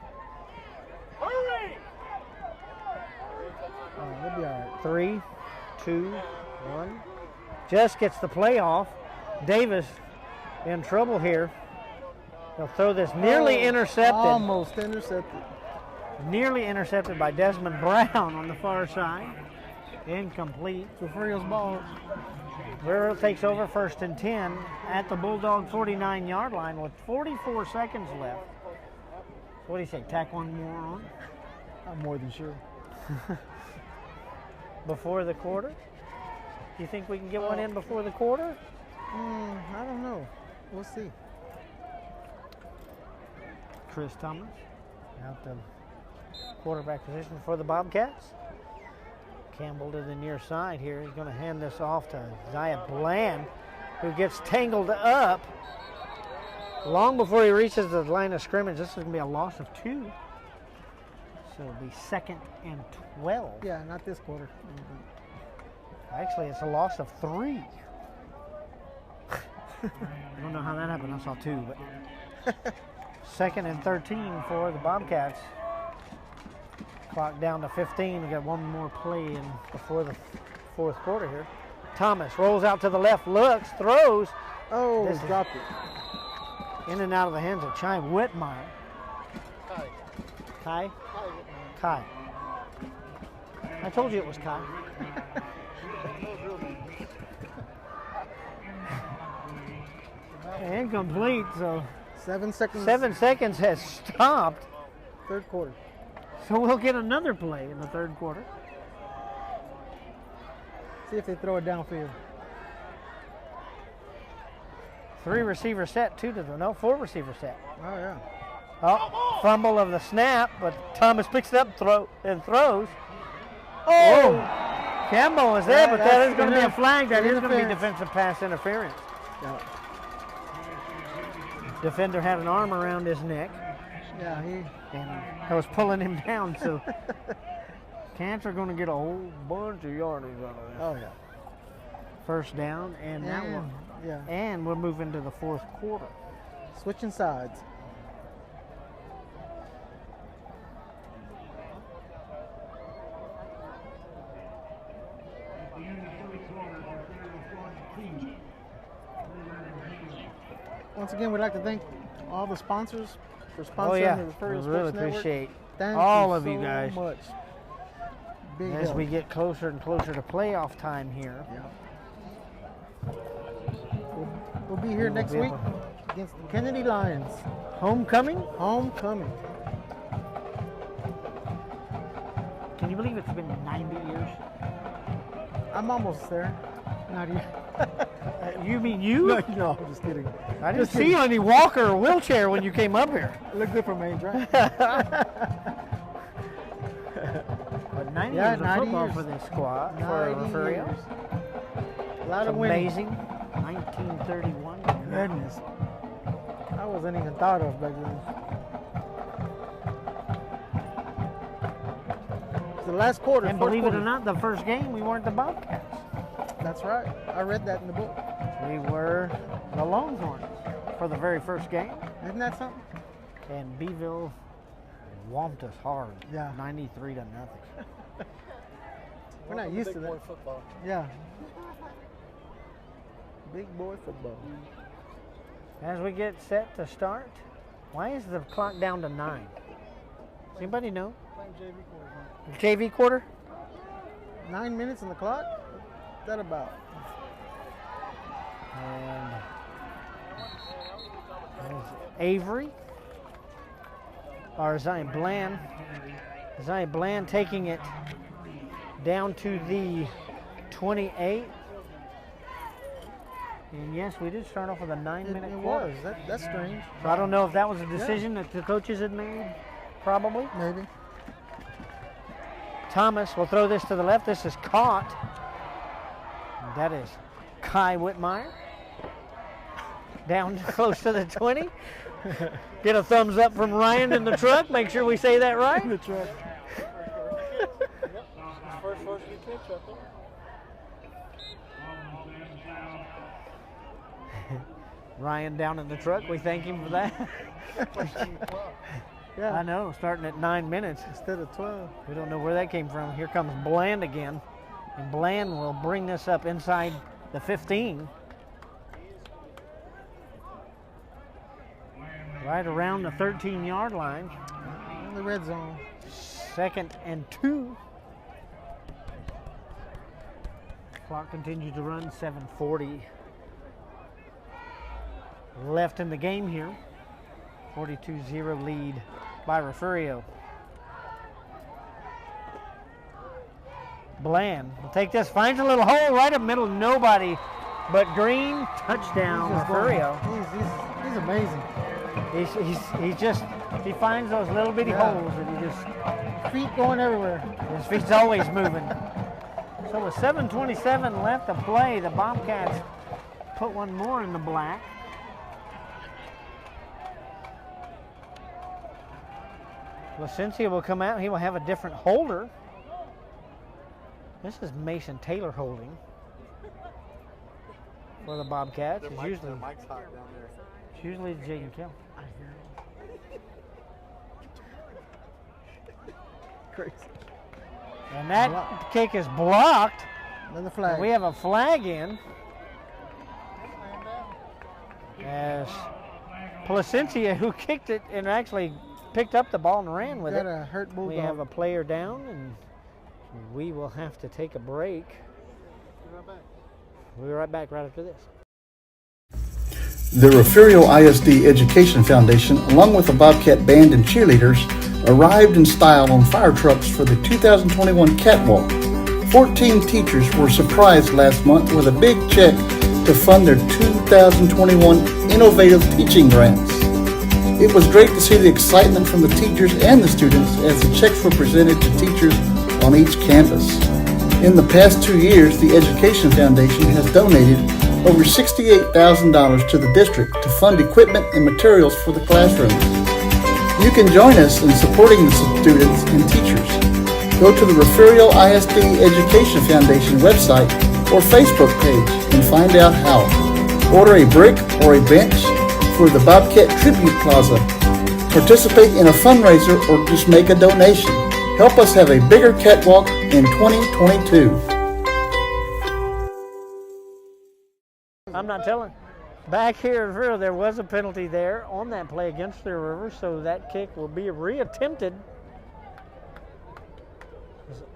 Hurry! Oh, they'll be all right. 3, 2, 1. Just gets the play off. Davis in trouble here. He'll throw this nearly intercepted. Almost intercepted. Nearly intercepted by Desmond Brown on the far side. Incomplete. Refugio's ball. Guerrero takes over 1st and 10 at the Bulldog 49-yard line with 44 seconds left. So what do you say? Tack 1 more on? I'm more than sure. Before the quarter? You think we can get one in before the quarter? I don't know. We'll see. Chris Thomas out the quarterback position for the Bobcats. Campbell to the near side here. He's going to hand this off to Zaya Bland, who gets tangled up long before he reaches the line of scrimmage. This is going to be a loss of 2. So it'll be 2nd and 12. Yeah, not this quarter. Actually, it's a loss of 3. I don't know how that happened. I saw 2, but 2nd and 13 for the Bobcats. Clock down to 15. We got 1 more play in before the 4th quarter here. Thomas rolls out to the left, looks, throws. Oh, dropped it. In and out of the hands of Chai Whitmire. Kai? Kai. I told you it was Kai. Incomplete, so 7 seconds. 7 seconds has stopped. Third quarter. So we'll get another play in the third quarter. See if they throw it downfield. 3 receiver set, 2 to the, no, 4 receiver set. Oh, yeah. Oh, fumble of the snap, but Thomas picks it up and throws. Oh! Campbell was there, but that is going to be a flag. That is going to be defensive pass interference. Yeah. Defender had an arm around his neck. Yeah, and I was pulling him down, so Cats are going to get a whole bunch of yardage out of this. Oh, yeah. First down, and that one. Yeah. And we'll move into the 4th quarter. Switching sides. Once again, we'd like to thank all the sponsors for sponsoring the Refugio Sports really Network. appreciate Thank all you of you so guys. Much. Big As help. we get closer and closer to playoff time here. Yeah. We'll be here next week against the Kennedy Lions. Homecoming? Homecoming. Can you believe it's been 90 years? I'm almost there. Not yet. You mean you? No, I'm just kidding. I didn't see you any walker or wheelchair when you came up here. I look good for my age, right? But 90 years of football for this squad, for Refugio. A lot of winning. Amazing. 1931. Goodness. I wasn't even thought of back then. the last quarter. And believe it or not, the first game, we weren't the Bobcats. That's right. I read that in the book. We were the Longhorns for the very first game. Isn't that something? And Beeville whomped us hard. Yeah. 93 to nothing. We're not used to that. Big boy football. Yeah. Big boy football. As we get set to start, why is the clock down to 9? Does anybody know? JV quarter? 9 minutes on the clock? What's that about? And there's Avery. Or Zion Bland. Zion Bland taking it down to the 28. And yes, we did start off with a 9-minute quarter. It was. That's strange. So I don't know if that was a decision that the coaches had made. Probably. Maybe. Thomas will throw this to the left. This is caught. That is Kai Whitmire. Down close to the 20. Get a thumbs up from Ryan in the truck. Make sure we say that right. In the truck. First varsity catch up there. Ryan down in the truck. We thank him for that. Yeah. I know, starting at 9 minutes. Instead of 12. We don't know where that came from. Here comes Bland again. And Bland will bring this up inside the 15. Right around the 13-yard line. In the red zone. 2nd and 2. Clock continues to run, 7:40 left in the game here. 42-0 lead by Refugio. Bland will take this, finds a little hole right in the middle, nobody but Green. Touchdown, Refugio. He's amazing. He finds those little bitty holes and he just... Feet going everywhere. His feet's always moving. So with 7:27 left to play, the Bobcats put one more in the black. Placencia will come out. He will have a different holder. This is Mason Taylor holding for the Bobcats. It's usually Mike's hot down there. It's usually Jaden Kell. Crazy. And that kick is blocked. Another flag. We have a flag in. As Placencia, who kicked it and actually picked up the ball and ran with it. Got a hurt Bulldog. We have a player down, and we will have to take a break. We'll be right back right after this. The Refugio ISD Education Foundation, along with the Bobcat Band and cheerleaders, arrived in style on fire trucks for the 2021 catwalk. 14 teachers were surprised last month with a big check to fund their 2021 Innovative Teaching Grants. It was great to see the excitement from the teachers and the students as the checks were presented to teachers on each campus. In the past 2 years, the Education Foundation has donated over $68,000 to the district to fund equipment and materials for the classrooms. You can join us in supporting the students and teachers. Go to the Refugio ISD Education Foundation website or Facebook page and find out how. Order a brick or a bench for the Bobcat Tribute Plaza. Participate in a fundraiser or just make a donation. Help us have a bigger catwalk in 2022. I'm not telling. Back here, there was a penalty there on that play against the River, so that kick will be reattempted.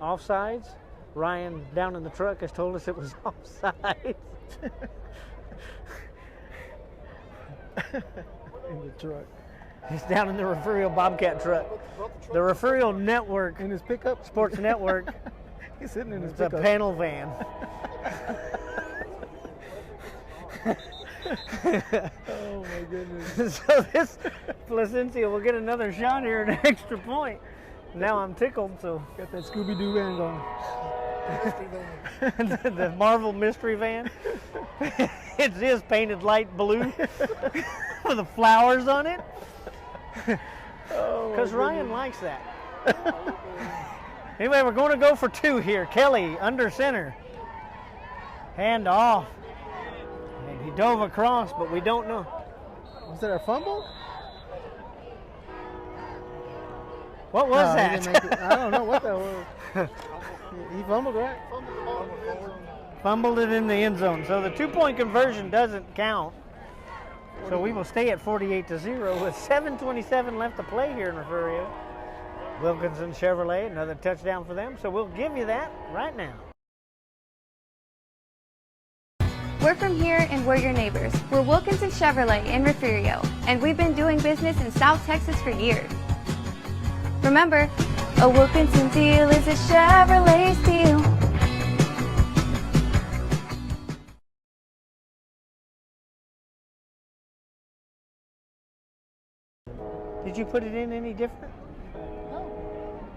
Offsides. Ryan down in the truck has told us it was offsides. In the truck. He's down in the Refugio Bobcat truck. The Refugio Network. In his pickup? Sports Network. He's sitting in his pickup. It's a panel van. Oh my goodness. So this Placencia will get another shot here at an extra point. Now I'm tickled, so. Got that Scooby-Doo van going. The Marvel mystery van. It's his painted light blue with the flowers on it. Because Ryan likes that. Anyway, we're going to go for 2 here. Kelly under center. Hand off. And he dove across, but we don't know. Was that a fumble? What was that? He didn't make it. I don't know what that was. He fumbled, right? Fumbled it in the end zone. So the 2-point conversion doesn't count. So we will stay at 48-0 with 7:27 left to play here in Refugio. Wilkinson Chevrolet, another touchdown for them. So we'll give you that right now. We're from here and we're your neighbors. We're Wilkinson Chevrolet in Refugio, and we've been doing business in South Texas for years. Remember, a Wilkinson deal is a Chevrolet steal. Did you put it in any different? No.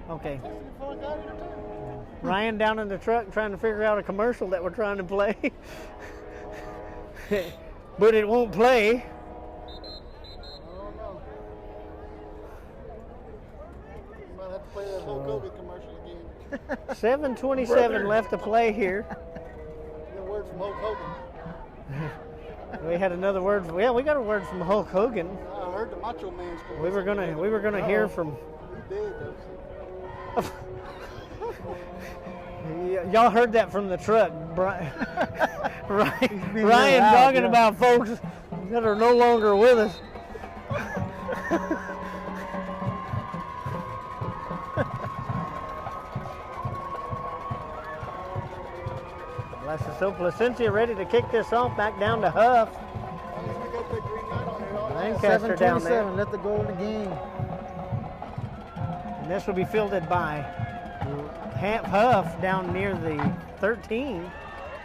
Okay. Ryan down in the truck trying to figure out a commercial that we're trying to play. But it won't play. 7:27 left to play here. A word from Hulk Hogan. We had another word. Yeah, we got a word from Hulk Hogan. I heard the Macho Man. We were gonna hear from. He did, Y'all heard that from the truck, Ryan talking about folks that are no longer with us. So Placencia ready to kick this off, back down to Huff. Lancaster down there. 7:27 left to go in the game. And this will be fielded by Huff down near the 13.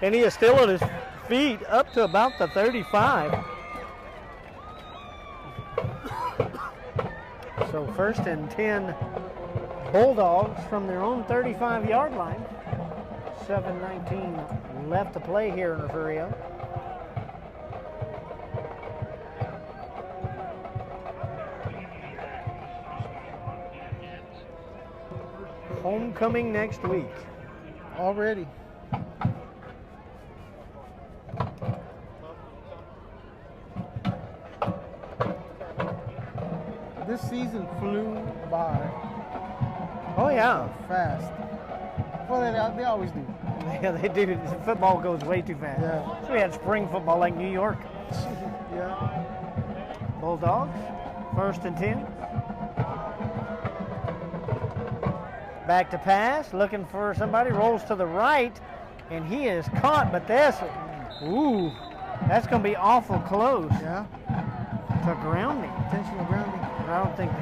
And he is still on his feet up to about the 35. So 1st and 10 Bulldogs from their own 35-yard line. 7:19 left to play here in Refugio. Homecoming next week. Already. This season flew by. Oh yeah. Fast. Well, they always do. Yeah, they do. Football goes way too fast. Yeah. So we had spring football like New York. Yeah. Bulldogs, 1st and 10. Back to pass, looking for somebody, rolls to the right, and he is caught, but that's going to be awful close. Yeah. To grounding. Intentional grounding. I don't think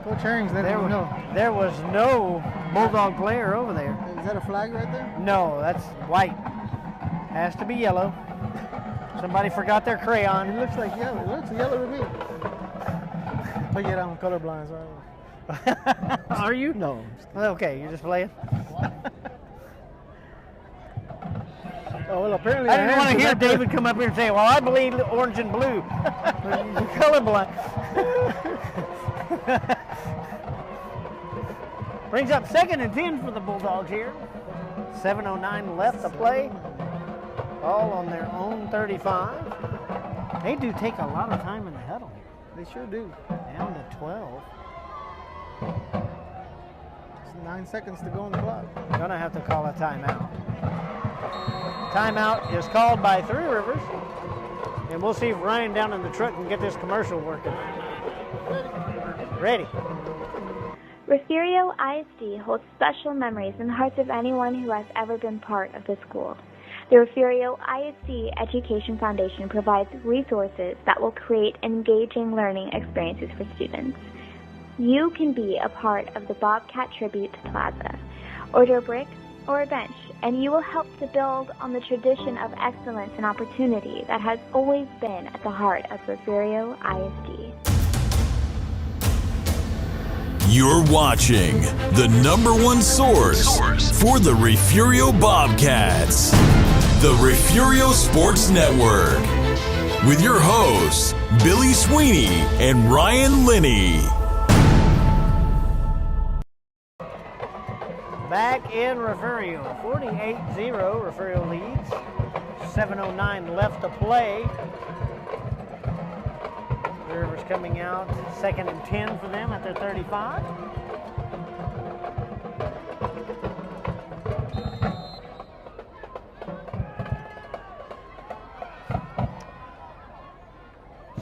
Coach Herring's letting you know. There was no Bulldog player over there. Is that a flag right there? No, that's white. Has to be yellow. Somebody forgot their crayon. It looks like yellow. It looks yellow to me. But yet I'm colorblind, so I don't know. Are you? No. Okay, you're just playing. Oh, well, apparently I didn't want to hear David come up here and say, well, I believe orange and blue. You're colorblind. Brings up 2nd and 10 for the Bulldogs here. 7:09 left to play. All on their own 35. They do take a lot of time in the huddle here. They sure do. Down to 12. It's 9 seconds to go on the clock. Gonna have to call a timeout. Timeout is called by Three Rivers. And we'll see if Ryan down in the truck can get this commercial working. Ready. Refugio ISD holds special memories in the hearts of anyone who has ever been part of the school. The Refugio ISD Education Foundation provides resources that will create engaging learning experiences for students. You can be a part of the Bobcat Tribute Plaza. Order a brick or a bench, and you will help to build on the tradition of excellence and opportunity that has always been at the heart of Refugio ISD. You're watching the #1 source for the Refugio Bobcats, the Refugio Sports Network, with your hosts, Billy Sweeney and Ryan Linney. back in Refugio. 48-0, Refugio leads. 7:09 left to play. Rivers coming out, 2nd and 10 for them at their 35.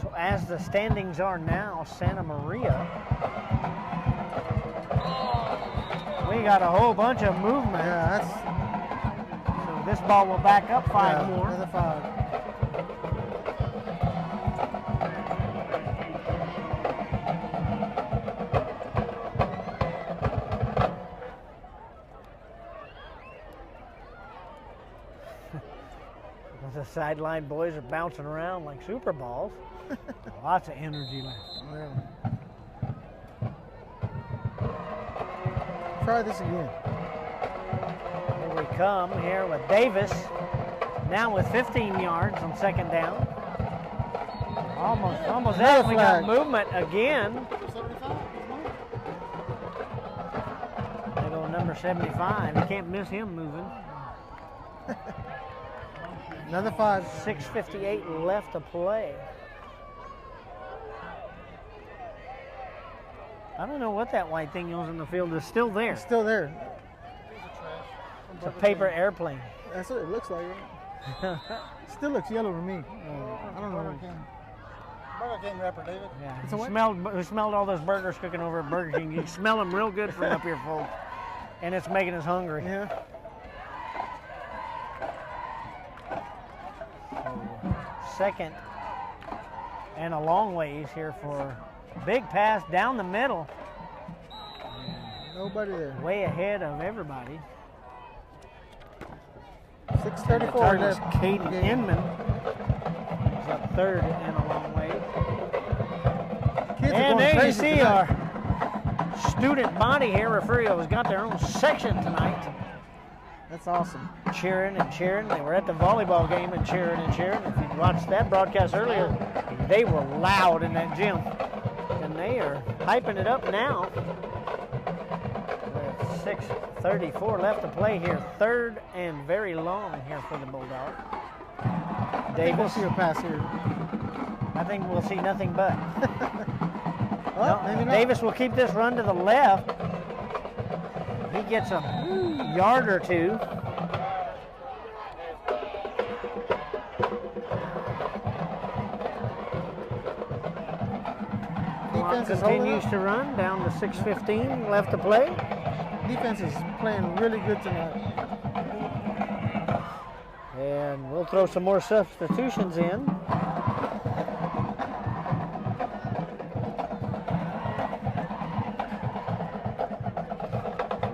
So as the standings are now, Santa Maria, we got a whole bunch of movement. Yeah, so this ball will back up 5 more. Another 5. The sideline boys are bouncing around like super balls. Lots of energy left. Yeah. Try this again. Here we come here with Davis. Now with 15 yards on 2nd down. Almost there. We got movement again. They go number 75. You can't miss him moving. Another 5. 6:58 left to play. I don't know what that white thing is in the field. It's still there. It's still there. It's a paper airplane. That's what it looks like. Right? Still looks yellow to me. I don't know. Burger King wrapper, David. Yeah. We smelled all those burgers cooking over at Burger King. You smell them real good from up here, folks. And it's making us hungry. Yeah. Second and a long ways here for big pass down the middle. Nobody there. Way ahead of everybody. 6:34 left. left. Caden Inman is up 3rd and a long way. Kids and are going there you crazy see tonight. our student body here. Refugio has got their own section tonight. That's awesome. Cheering and cheering. They were at the volleyball game and cheering and cheering. If you watched that broadcast earlier, they were loud in that gym. And they are hyping it up now. 6:34 left to play here. 3rd and very long here for the Bulldogs. Davis. We'll see a pass here. I think we'll see nothing but. Oh, maybe not. Davis will keep this run to the left. He gets a yard or two. Clock continues to run down to 6:15 left to play. Defense is playing really good tonight. And we'll throw some more substitutions in.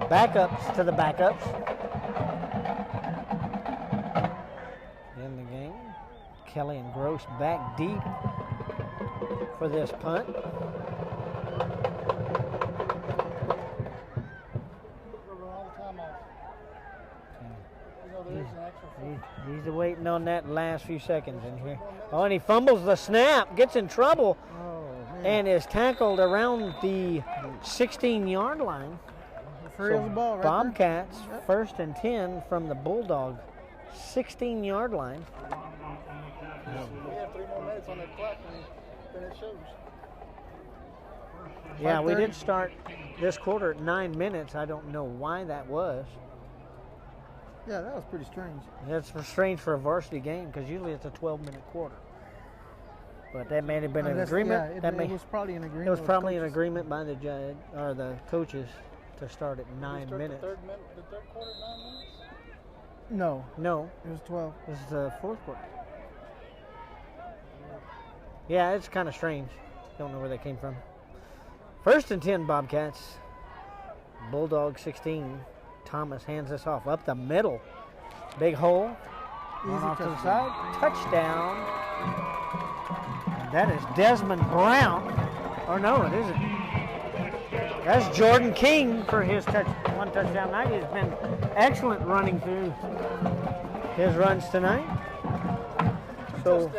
Backups to the backups. In the game, Kelly and Gross back deep for this punt. He's waiting on that last few seconds in here. Oh, and he fumbles the snap, gets in trouble, and is tackled around the 16-yard line. So ball right Bobcats, 1st and 10 from the Bulldog 16-yard line. We have 3 more minutes on that clock, and it shows. Yeah, we did start this quarter at 9 minutes. I don't know why that was. Yeah, that was pretty strange. That's strange for a varsity game because usually it's a 12-minute quarter. But that may have been an agreement. Yeah, it was probably an agreement. It was probably an agreement by the judge or the coaches to start at 9 minutes. The third quarter at 9 minutes? No. It was 12. This is the 4th quarter. Yeah, it's kind of strange. Don't know where that came from. 1st and 10 Bobcats. Bulldog 16. Thomas hands this off up the middle. Big hole. One off to the side. Touchdown. And that is Desmond Brown. Or no, it isn't. That's Jordan King for his one touchdown night. He's been excellent running through his runs tonight. So,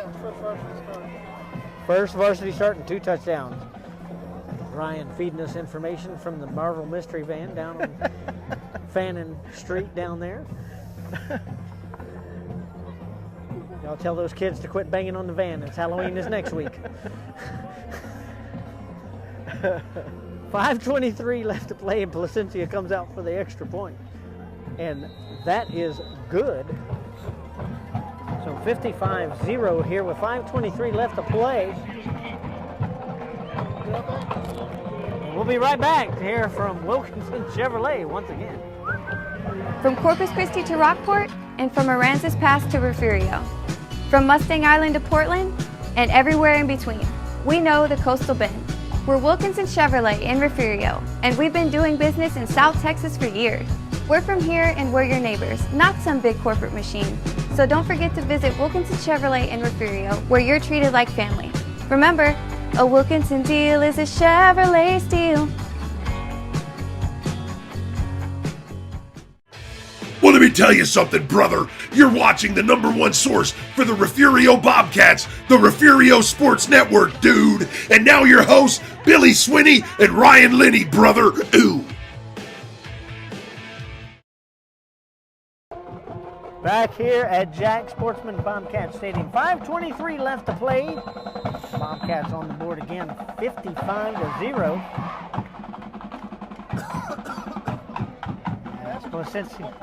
first varsity start and 2 touchdowns. Ryan feeding us information from the Marvel Mystery Van down on Fannin Street down there. Y'all tell those kids to quit banging on the van. It's Halloween is next week. 5:23 left to play, and Placencia comes out for the extra point. And that is good. So 55-0 here with 5:23 left to play. And we'll be right back to hear from Wilkinson Chevrolet once again. From Corpus Christi to Rockport, and from Aransas Pass to Refugio. From Mustang Island to Portland, and everywhere in between. We know the Coastal Bend. We're Wilkinson Chevrolet in Refugio, and we've been doing business in South Texas for years. We're from here and we're your neighbors, not some big corporate machine. So don't forget to visit Wilkinson Chevrolet in Refugio, where you're treated like family. Remember, a Wilkinson deal is a Chevrolet steal. Well, let me tell you something, brother. You're watching the #1 source for the Refugio Bobcats, the Refugio Sports Network, dude. And now your hosts, Billy Swinney and Ryan Linney, brother. Ooh. Back here at Jack Sportsman Bobcat Stadium. 5:23 left to play. Bobcats on the board again, 55-0. That's Placencia.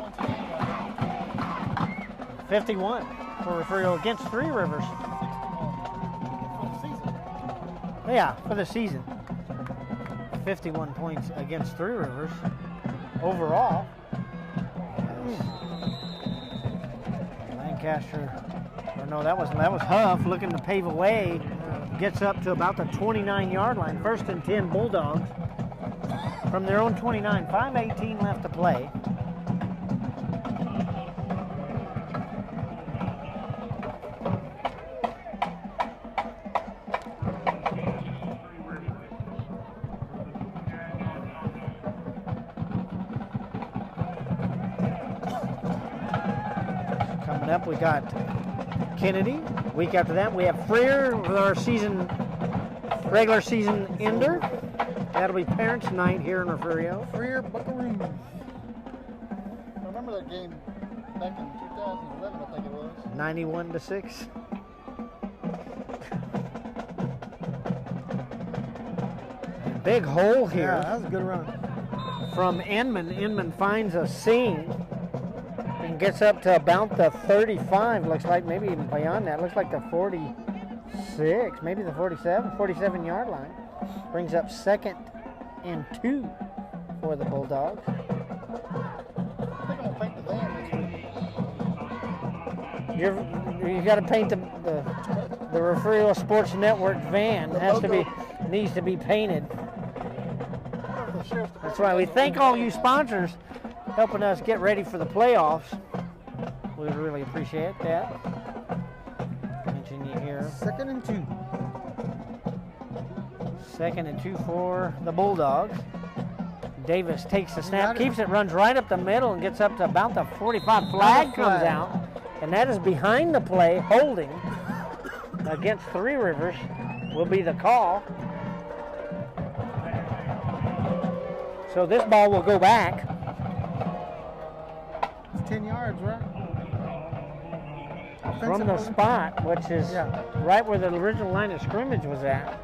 51 for Refugio against Three Rivers. Yeah, for the season. 51 points against Three Rivers overall. Lancaster, or no, that was Huff looking to pave away. Gets up to about the 29-yard line. 1st and 10 Bulldogs from their own 29. 5:18 left to play. Coming up, we got Kennedy. Week after that, we have Freer with our regular season ender. That'll be Parents' Night here in Refugio. Freer Buckaroos. I remember that game back in 2011, I think it was. 91-6. Big hole here. Yeah, that was a good run. From Inman. Inman finds a seam and gets up to about the 35. Looks like maybe even beyond that. Looks like the 46, maybe the 47-yard line. Brings up 2nd and 2 for the Bulldogs. I think I'm going to paint the van this week. You got to paint the Refugio Sports Network van. Needs to be painted. That's right. We thank all you sponsors helping us get ready for the playoffs. We really appreciate that. Mention you here. 2nd and 2. 2nd and 2 for the Bulldogs. Davis takes the snap, keeps it, runs right up the middle, and gets up to about the 45. Flag comes out, and that is behind the play, holding against Three Rivers will be the call. So this ball will go back. It's 10 yards, right? From the spot, which is right where the original line of scrimmage was at.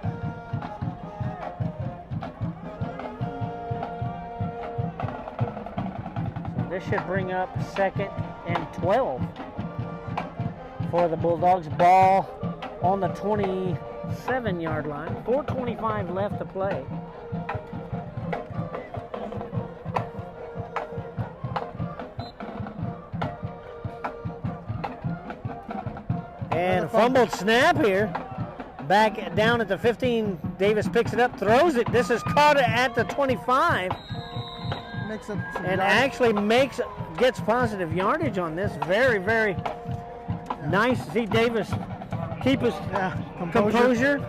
So this should bring up 2nd and 12 for the Bulldogs. Ball on the 27-yard line. 4:25 left to play. And a fumbled snap here. Back down at the 15. Davis picks it up, throws it. This is caught at the 25. Makes up some and yardage. Actually gets positive yardage on this. Very, very nice to see Davis keep his composure.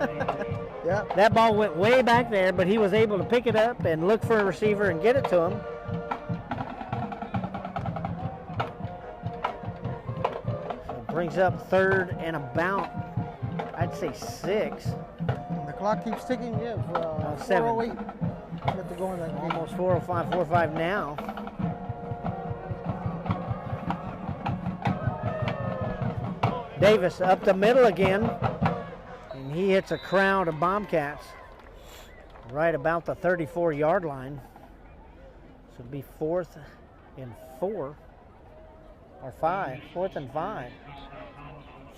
Yeah. That ball went way back there, but he was able to pick it up and look for a receiver and get it to him. Brings up 3rd and about, I'd say 6. And the clock keeps ticking. Yeah, for 7. 4:08. You have to go in that game. Almost 4:05 now. Davis up the middle again, and he hits a crowd of Bobcats right about the 34-yard line. So it'll be 4th and 4 or 5, 4th and 5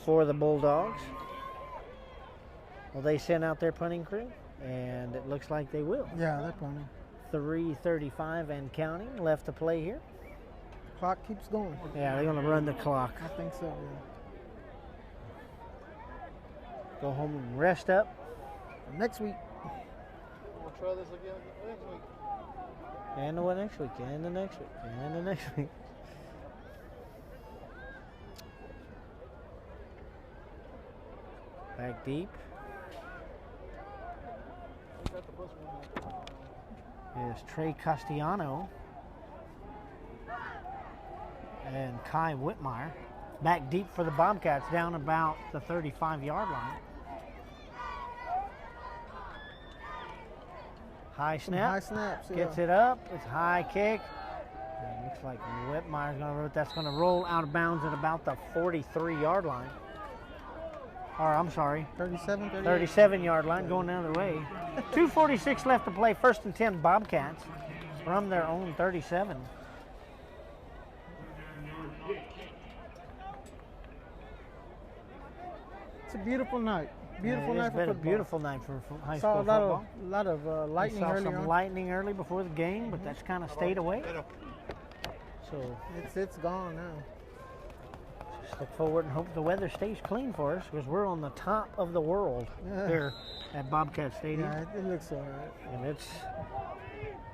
for the Bulldogs. Will they send out their punting crew? And it looks like they will. Yeah, they're punting. 3:35 and counting left to play here. Clock keeps going. Yeah, they're going to run the clock. I think so, yeah. Go home and rest up. Next week. We'll try this again next week. And the one next week, and the next week, and the next week. Back deep. Is Trey Castellano and Kai Whitmire. Back deep for the Bobcats, down about the 35-yard line. High snap. High snaps, yeah. Gets it up. It's a high kick. And looks like Whitmire's going to. That's going to roll out of bounds at about the 43-yard line. Or I'm sorry, 37-yard line, going the other way. 2:46 left to play. 1st and 10 Bobcats from their own 37. It's a beautiful night. Beautiful night for football. A beautiful night for high Saw school football. A lot of lightning early some on. lightning early before the game, but that's kind of stayed away. So it's gone now. Just look forward and hope the weather stays clean for us, because we're on the top of the world here at Bobcat Stadium. Yeah, it looks all right. And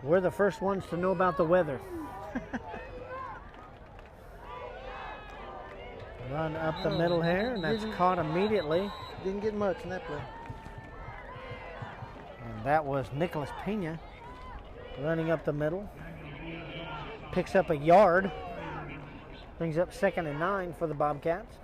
we're the first ones to know about the weather. Run up the middle here, and that's caught immediately. Didn't get much in that play. And that was Nicholas Pena running up the middle. Picks up a yard. Brings up 2nd and 9 for the Bobcats.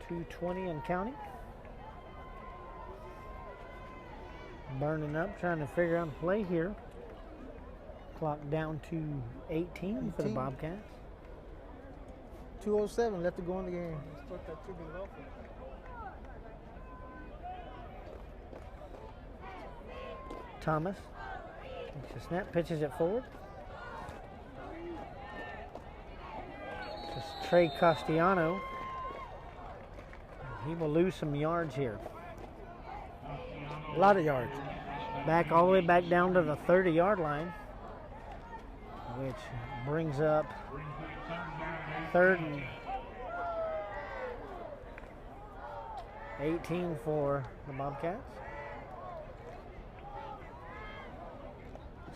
.220 and counting. Burning up, trying to figure out a play here. Clock down to 18 for the Bobcats. 2:07 left to go in the game. Thomas takes a snap, pitches it forward. This is Trey Castellano. He will lose some yards here. A lot of yards. Back all the way back down to the 30-yard line, which brings up 3rd and 18 for the Bobcats.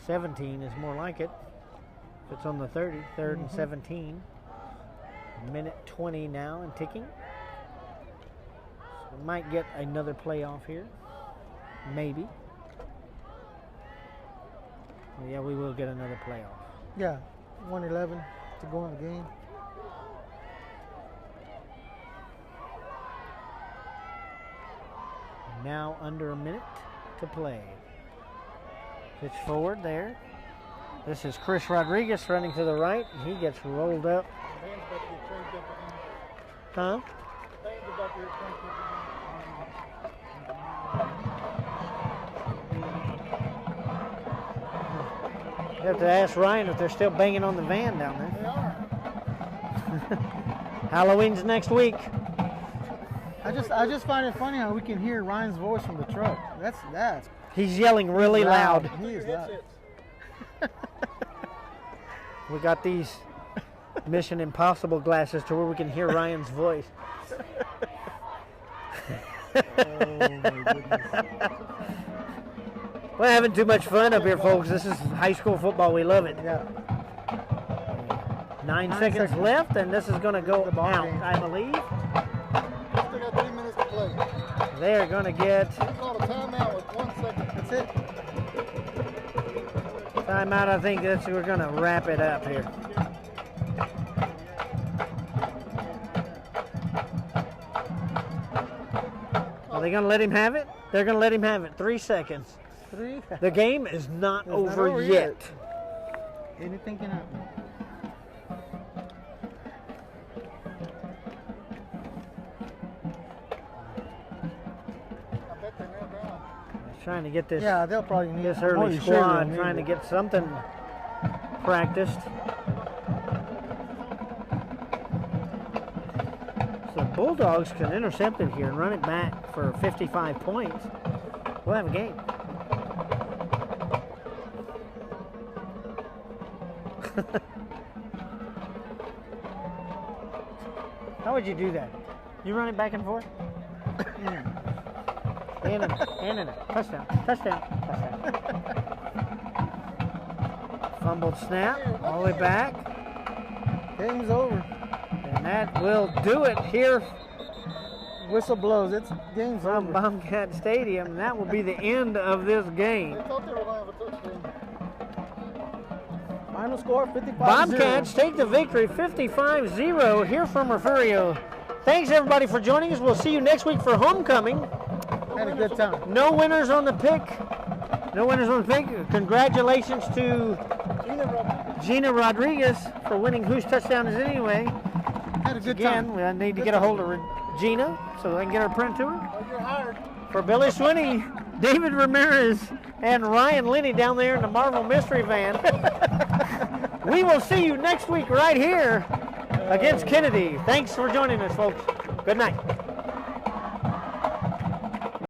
17 is more like it. If it's on the 30, 3rd and 17. Minute 20 now and ticking. So we might get another playoff here. Maybe. Well, yeah, we will get another playoff. Yeah, 1:11 to go in the game. Now under a minute to play. Pitch forward there. This is Chris Rodriguez running to the right. He gets rolled up. Huh? You have to ask Ryan if they're still banging on the van down there. They are. Halloween's next week. I just find it funny how we can hear Ryan's voice from the truck. That's. He's yelling really loud. He is loud. We got these Mission Impossible glasses to where we can hear Ryan's voice. Oh my goodness. We're having too much fun up here, folks. This is high school football. We love it. Yeah. 9 seconds left, and this is going to go out, I believe. Still got 3 minutes to play. They're going to get... We called a timeout with 1 second. That's it. Timeout, I think we're going to wrap it up here. Are they going to let him have it? They're going to let him have it. 3 seconds. 3. The game is not It's over, not over yet. Anything can happen. Trying to get this. Yeah, they'll probably need this more early than sure squad, they'll need trying to it. get something practiced. So Bulldogs can intercept it here and run it back for 55 points. We'll have a game. How would you do that? You run it back and forth? In and out. Touchdown. Fumbled snap. All the way back. Game's over. And that will do it here Whistle blows. It's game's from over. Bobcat Stadium. And that will be the end of this game. They thought they were going to have a touchdown. Final score 55-0. Bobcats take the victory 55-0 here from Refugio. Thanks everybody for joining us. We'll see you next week for homecoming. Had a good time. No winners on the pick. Congratulations to Gina Rodriguez for winning Whose Touchdown Is It Anyway. Had a good Again, time. I need to get a hold of Gina so I can get her print to her. Oh, you're hired. For Billy Swinney, David Ramirez, and Ryan Linney down there in the Marvel Mystery Van. We will see you next week right here against Kennedy. Thanks for joining us, folks. Good night.